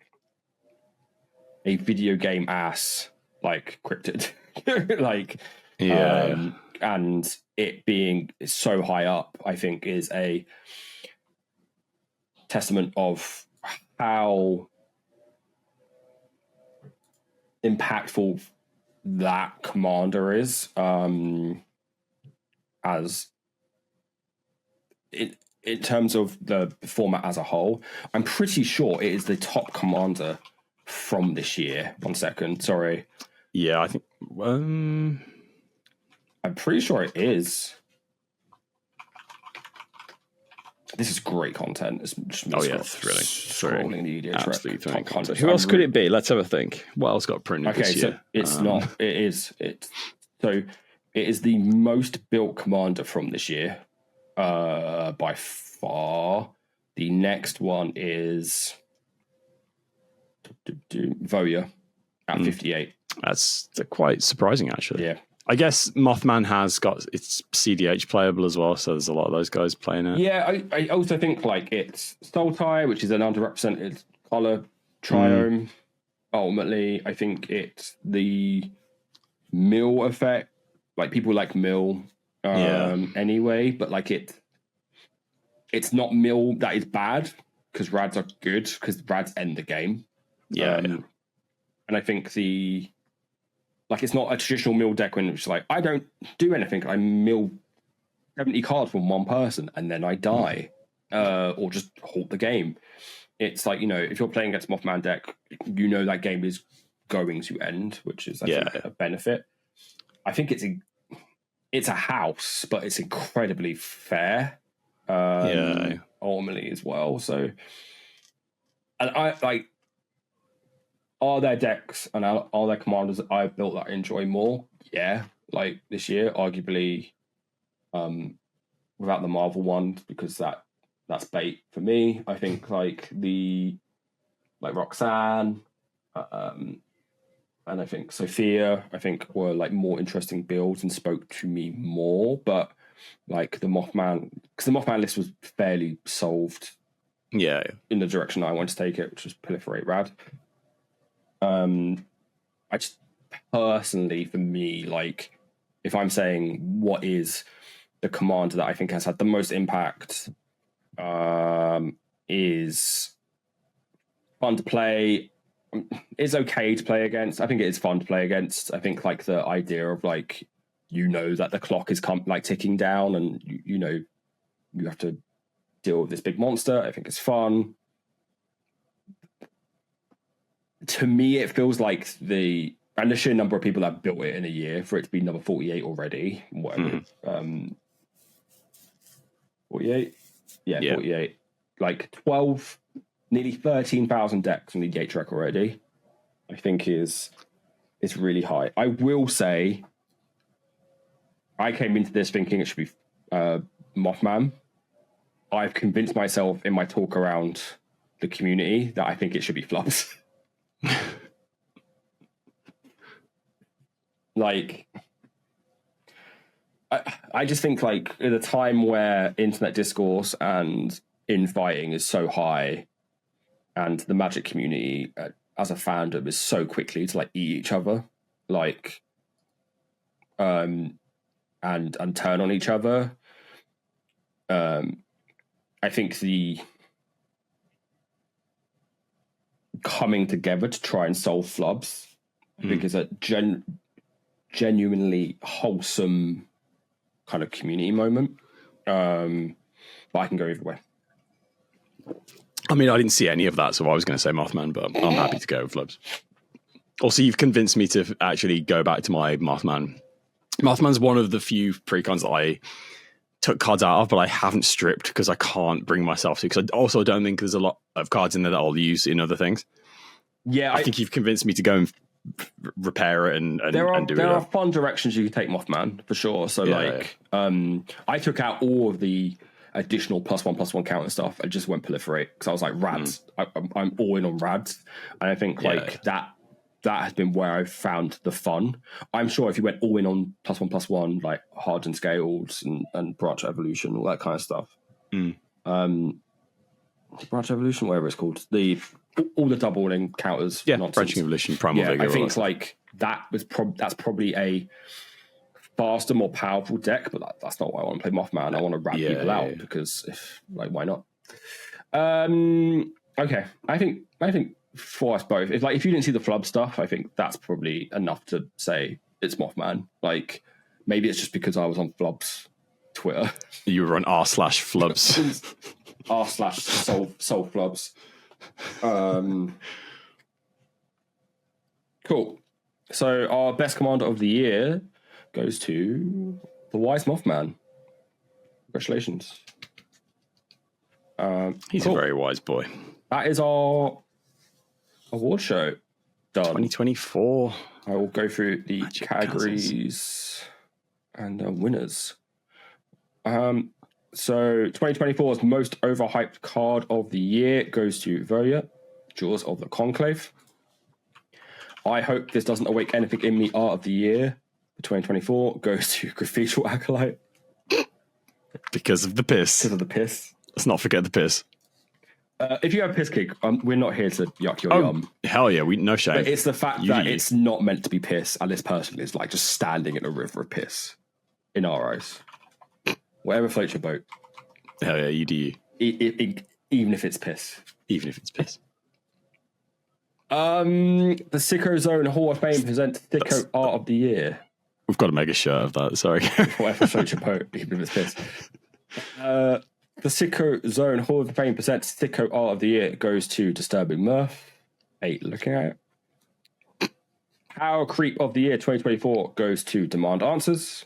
video game ass, like cryptid. And it being so high up, I think, is a testament of how impactful that commander is, as in terms of the format as a whole. I'm pretty sure it is the top commander from this year. 1 second, sorry. Yeah, I think. I'm pretty sure it is. This is great content. It's just thrilling. Scrolling the EDH Absolutely thrilling top 100. Who else could it be? Let's have a think. What else got printed this year? So it's not. It is. So it is the most built commander from this year, by far. The next one is Voya at 58. That's quite surprising, actually. Yeah. I guess Mothman has got its CDH playable as well, so there's a lot of those guys playing it. Yeah, I also think like it's Sultai, which is an underrepresented color triome. Ultimately, I think it's the mill effect. Like people like mill anyway, but like it's not mill that is bad because rads are good because rads end the game. And I think it's not a traditional mill deck when it's like, I don't do anything. I mill 70 cards from one person and then I die. Or just halt the game. It's like, if you're playing against Mothman deck, that game is going to end, which is, I think, a benefit. I think it's a house, but it's incredibly fair. Ultimately as well. So, and I like, are there decks and are there commanders that I've built that I enjoy more? Yeah, like this year, arguably, without the Marvel one, because that's bait for me. I think like Roxanne, and I think Sophia, were like more interesting builds and spoke to me more. But like the Mothman, because the Mothman list was fairly solved. Yeah, in the direction I want to take it, which was proliferate rad. I just personally, for me, like if I'm saying what is the commander that I think has had the most impact, is fun to play, is okay to play against. I think it is fun to play against. I think like the idea of like that the clock is ticking down and you have to deal with this big monster. I think it's fun. To me, it feels like the sheer number of people that built it in a year for it to be number 48 already. Whatever. 48? Yeah, 48. Like 12, nearly 13,000 decks on the EDH track already, I think is really high. I will say, I came into this thinking it should be Mothman. I've convinced myself in my talk around the community that I think it should be Flubs. Like, I just think like at a time where internet discourse and infighting is so high, and the Magic community as a fandom is so quickly to like eat each other, like, and turn on each other. I think the coming together to try and solve flubs, I think is a genuinely wholesome kind of community moment. But I can go either way. I mean, I didn't see any of that, so I was going to say Mothman, but I'm happy to go with flubs. Also, you've convinced me to actually go back to my Mothman. Mothman's one of the few precons that I took cards out of, but I haven't stripped because I can't bring myself to, because I also don't think there's a lot of cards in there that I'll use in other things. Yeah, I think you've convinced me to go and repair it and do it. There are fun directions you can take Mothman, for sure. So, I took out all of the additional +1/+1 counter stuff. I just went proliferate because I was like, rads. I'm all in on rads. And I think that has been where I've found the fun. I'm sure if you went all in on +1/+1, like hardened scales and branch evolution, all that kind of stuff. Branch evolution, whatever it's called, all the doubling counters. Yeah, branching evolution, primal vigor. I think like that's probably a faster, more powerful deck, but that's not why I want to play Mothman. I want to rat people because why not? Okay, I think for us both. If you didn't see the flub stuff, I think that's probably enough to say it's Mothman. Like, maybe it's just because I was on Flub's Twitter. You were on r/flubs. r/soul flubs. Cool. So our best commander of the year goes to the Wise Mothman. Congratulations. He's cool. a very wise boy. That is our award show done. 2024. I will go through the Magic categories and the winners. So 2024's most overhyped card of the year goes to Voya, Jaws of the Conclave. I hope this doesn't awake anything in me. Art of the year for 2024 goes to Cathedral Acolyte. Because of the piss. Because of the piss. Let's not forget the piss. If you have piss cake, we're not here to yuck your yum. Hell yeah, no shame. But it's the fact that it's not meant to be piss, and this person is like just standing in a river of piss in our eyes. Whatever floats your boat. Hell yeah, you do you. Even if it's piss. Even if it's piss. The Sicko Zone Hall of Fame presents Sicko Art of the Year. We've got to make a shirt of that, sorry. Whatever floats your boat, even if it's piss. The Sicko Zone Hall of Fame presents Sicko Art of the Year goes to Disturbing Murph. 8 looking at it. Power Creep of the Year 2024 goes to Demand Answers.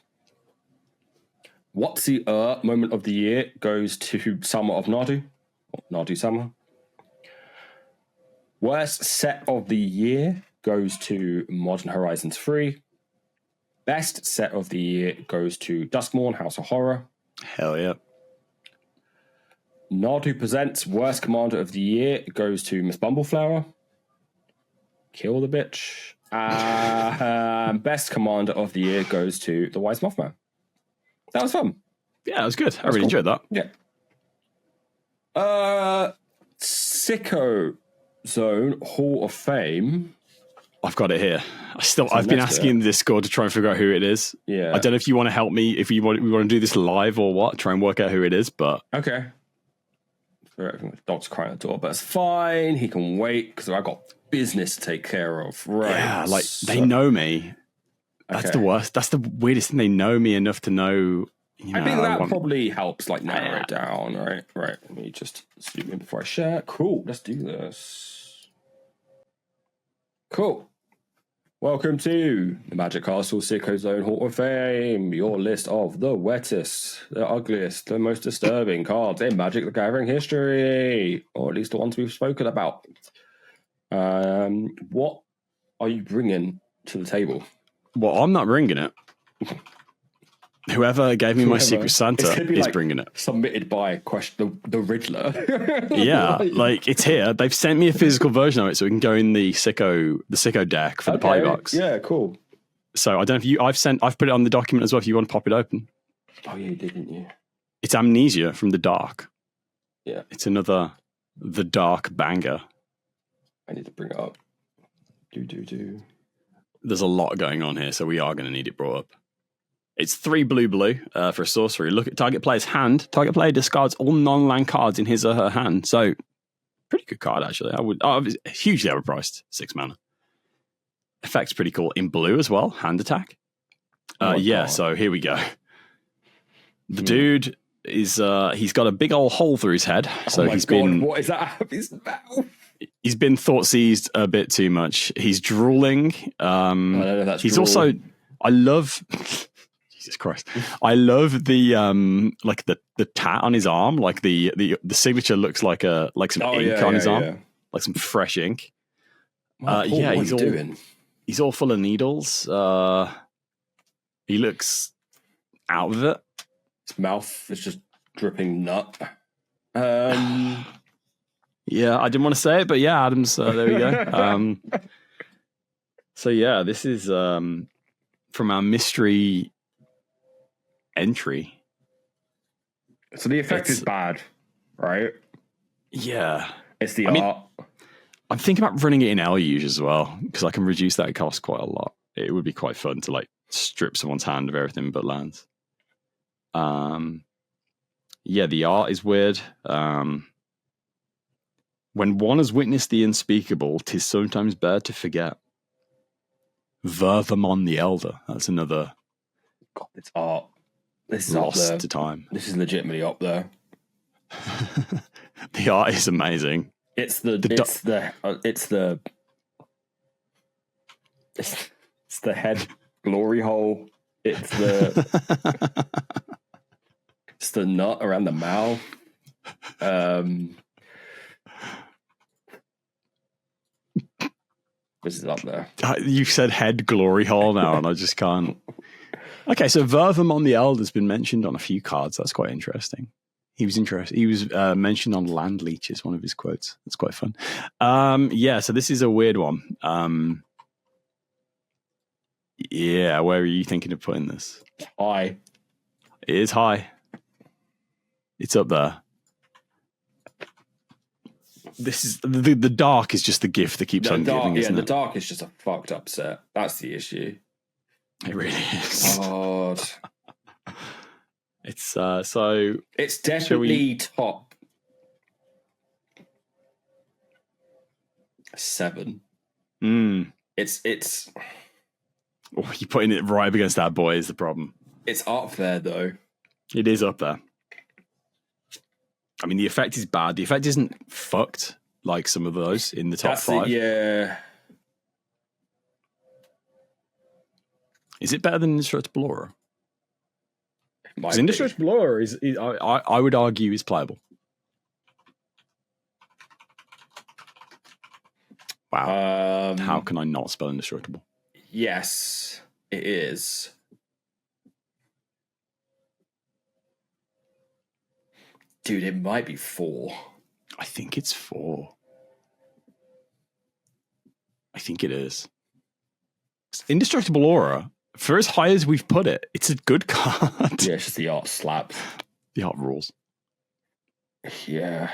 WOTC Moment of the Year goes to Summer of Nadu. Nadu Summer. Worst Set of the Year goes to Modern Horizons 3. Best Set of the Year goes to Duskmorn House of Horror. Hell yeah. Nadu presents Worst Commander of the Year goes to Miss Bumbleflower. Kill the bitch. Best Commander of the Year goes to the Wise Mothman. That was fun. Yeah, it was good. I really enjoyed that. Yeah. Sicko Zone Hall of Fame. I've got it here. I've been asking Discord to try and figure out who it is. Yeah. I don't know if you want to help me, if we want to do this live or what, try and work out who it is, but... Okay. Dog's crying at the door, but it's fine. He can wait because I've got business to take care of. Right. Yeah, like, they know me. That's the worst. That's the weirdest thing. They know me enough to know... I think that probably helps, like, narrow it down, right? Right. Let me just zoom in before I share. Cool. Let's do this. Cool. Welcome to the Magic Castle Sicko Zone Hall of Fame, your list of the wettest, the ugliest, the most disturbing cards in Magic the Gathering history, or at least the ones we've spoken about. What are you bringing to the table? Well, I'm not bringing it. Whoever gave me my Secret Santa is bringing it. Submitted by the Riddler. Yeah, like it's here. They've sent me a physical version of it so we can go in the Sicko deck for the party box. Yeah, cool. So I don't know if I've put it on the document as well if you want to pop it open. Oh yeah, you did, didn't you? It's Amnesia from the Dark. Yeah. It's another The Dark banger. I need to bring it up. Do. There's a lot going on here, so we are going to need it brought up. It's 3 blue for a sorcery. Look at target player's hand. Target player discards all non-land cards in his or her hand. So, pretty good card, actually. Hugely overpriced. 6 mana. Effect's pretty cool. In blue as well. Hand attack. So here we go. The dude is, he's got a big old hole through his head. So what is that out of his mouth? He's been thought seized a bit too much. He's drooling. I don't know if that's also, I love... Jesus Christ. I love the like the tat on his arm, like the signature looks like some ink on his arm. Like some fresh ink. He's all full of needles. He looks out of it. His mouth is just dripping nut. Yeah, I didn't want to say it, but yeah, Adam's there we go. So yeah, this is from our mystery entry. So the effect is bad, right? Yeah. It's the art. I'm thinking about running it in L-Use as well, because I can reduce that cost quite a lot. It would be quite fun to like strip someone's hand of everything but lands. Yeah, the art is weird. When one has witnessed the unspeakable, 'tis sometimes better to forget. Vervamon the Elder. That's another God, it's art. This is up lost there. to time. This is legitimately up there. The art is amazing. It's the head glory hole. It's the nut around the mouth. This is up there. You said head glory hole now, and I just can't. Okay, so Vervamon the Elder has been mentioned on a few cards. That's quite interesting. He was mentioned on Land Leeches, one of his quotes. That's quite fun. Yeah, so this is a weird one. Yeah, where are you thinking of putting this? High. It is high. It's up there. This is the dark is just the gift that keeps on giving, isn't it? The dark is just a fucked up set. That's the issue. It really is. God. It's so. It's definitely top 7. It's. Oh, you're putting it right up against that boy is the problem. It's up there though. It is up there. I mean, the effect is bad. The effect isn't fucked like some of those in the top 5. Yeah. Is it better than Indestructible Aura? Because Be. Indestructible Aura is I would argue, is playable. Wow. How can I not spell Indestructible? Yes, it is. Dude, it might be 4. I think it's 4. I think it is. Indestructible Aura, for as high as we've put it, it's a good card. Yeah, it's just the art slaps. The art rules. Yeah.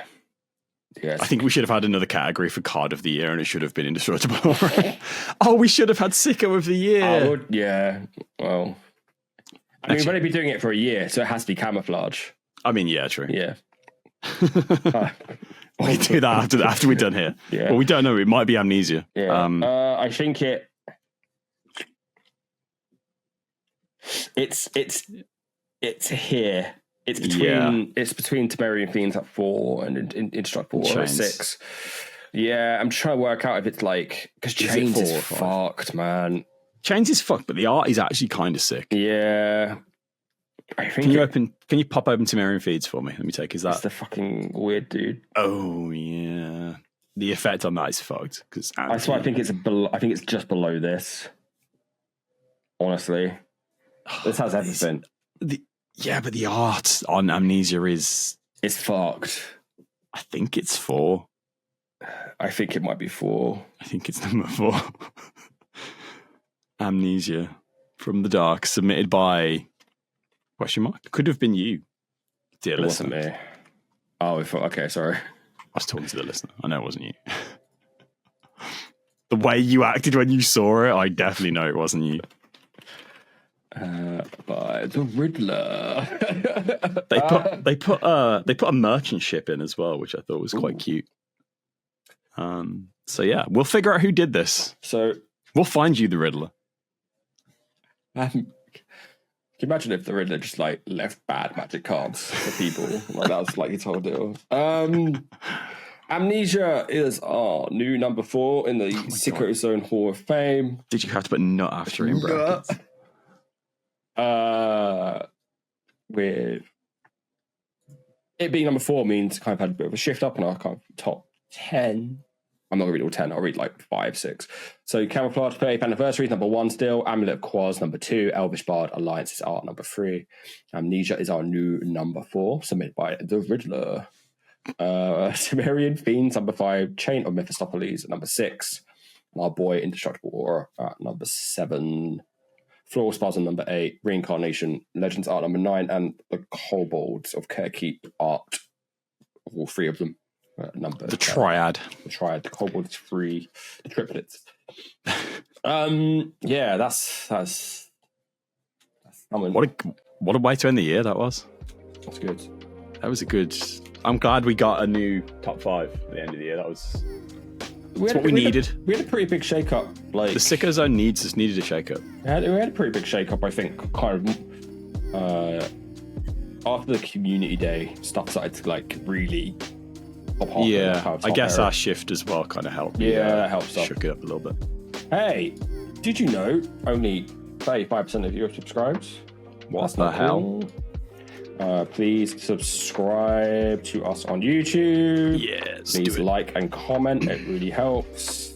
Yes. I think we should have had another category for card of the year, and it should have been Indestructible Aura. Oh, we should have had Sicko of the year. Yeah. Well, I mean, we've only been doing it for a year, so it has to be camouflage. I mean, yeah, true. Yeah. We do that after we're done here. Yeah. Well, we don't know. It might be Amnesia. Yeah. I think it's here. It's between Temerian Fiends at 4 and Indestructible Aura at 6. Yeah, I'm trying to work out if it's like because Chains is fucked, man. Chains is fucked, but the art is actually kind of sick. Yeah. I think Can you pop open Temerian Feeds for me? Let me take. Is that the fucking weird dude? Oh yeah, the effect on that is fucked. Because that's why I think it's just below this. Honestly, this has everything. But the art on Amnesia is fucked. I think it's 4. I think it might be 4. I think it's number 4. Amnesia from the Dark, submitted by question mark. Could have been you, dear listener. Wasn't me. Oh, okay, sorry. I was talking to the listener. I know it wasn't you. The way you acted when you saw it, I definitely know it wasn't you. By the Riddler. They put a merchant ship in as well, which I thought was quite cute. So yeah, we'll figure out who did this. So we'll find you the Riddler. Can you imagine if the Riddler just like left bad magic cards for people? Like that was like his whole deal. Amnesia is our new number 4 in the Sicko Zone Hall of Fame. Did you have to put nut after in brackets? With it being number 4 means kind of had a bit of a shift up in our kind of top 10. I'm not going to read all 10. I'll read like 5, 6. So Camouflage for 8th Anniversary is number 1 still. Amulet of Quaz number 2. Elvish Bard Alliance is our number 3. Amnesia is our new number 4, submitted by the Riddler. Temerian Fiends number 5. Chain of Mephistopheles at number 6. And our boy Indestructible Aura at number 7. Floral Spasm number 8. Reincarnation Legends art number 9. And the Kobolds of Carekeep art. All 3 of them. The triad. The Kobolds 3. The triplets. Yeah, that's what a way to end the year that was. That's good. That was a good I'm glad we got a new top 5 at the end of the year. That's what we needed. We had a pretty big shake-up. Like, the Sicko zone needed a shake-up. We had a pretty big shake-up, I think, kind of after the community day, stuff started to like really pop off. Yeah, I guess our shift as well kind of helped. Yeah, that helps. Shook it up a little bit. Hey, did you know only 35% of you are subscribed? What the hell? Please subscribe to us on YouTube. Yes. Please like and comment. It really helps.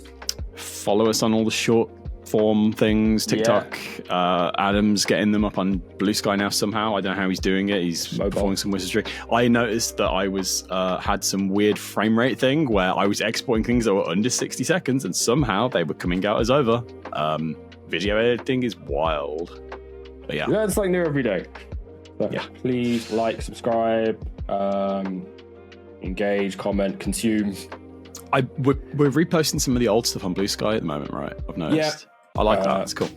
Follow us on all the short form things. TikTok. Adam's getting them up on Blue Sky now somehow. I don't know how he's doing it. He's performing some wizardry. I noticed that I was had some weird frame rate thing where I was exporting things that were under 60 seconds and somehow they were coming out as over. Video editing is wild. But yeah, it's like new every day. But yeah, please like, subscribe, engage, comment, consume. We're reposting some of the old stuff on Blue Sky at the moment, right? I've noticed. Yeah. I like that. It's cool.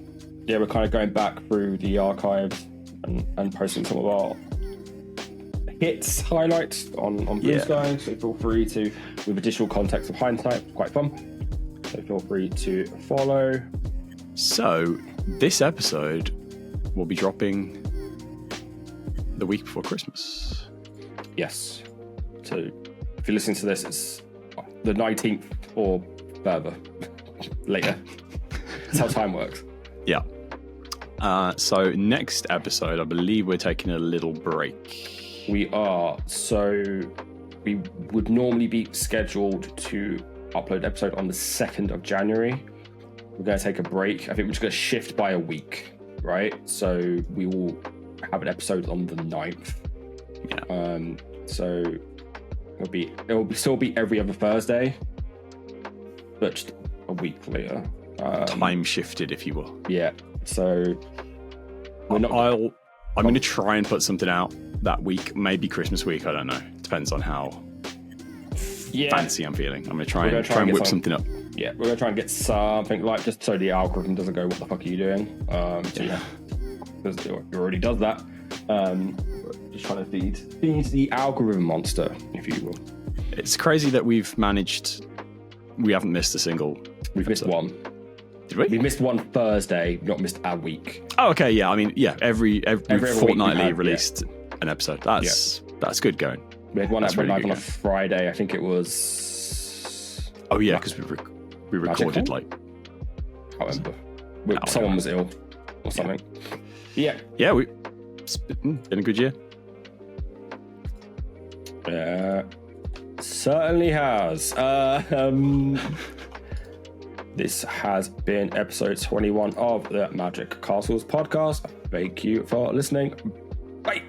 Yeah, we're kind of going back through the archives and posting some of our hits, highlights on Blue Sky. So feel free to, with additional context of hindsight, it's quite fun. So feel free to follow. So this episode will be dropping the week before Christmas. Yes. So if you're listening to this, it's the 19th or further later. That's how time works. Yeah. So next episode, I believe we're taking a little break. We are. So we would normally be scheduled to upload an episode on the 2nd of January. We're going to take a break. I think we're just going to shift by a week, right? So we will have an episode on the 9th. Yeah. So it will still be every other Thursday, but just a week later. Time shifted, if you will. Yeah. So we're not. I'm going to try and put something out that week, maybe Christmas week. I don't know. Depends on how fancy I'm feeling. I'm going to try and whip something up. Yeah, we're going to try and get something like, just so the algorithm doesn't go, what the fuck are you doing? Because it already does that. Just trying to feed the algorithm monster, if you will. It's crazy that we haven't missed a single. We've missed one. Did we? We missed one Thursday, not missed a week. Oh, okay, yeah. I mean, yeah, every fortnightly released an episode. That's good going. We had one that went live on a Friday. I think it was. Oh yeah, because we recorded like. I can't remember. Someone was ill or something. Yeah. Yeah, it's been a good year. Certainly has. This has been episode 21 of the Magic Castles podcast. Thank you for listening. Bye.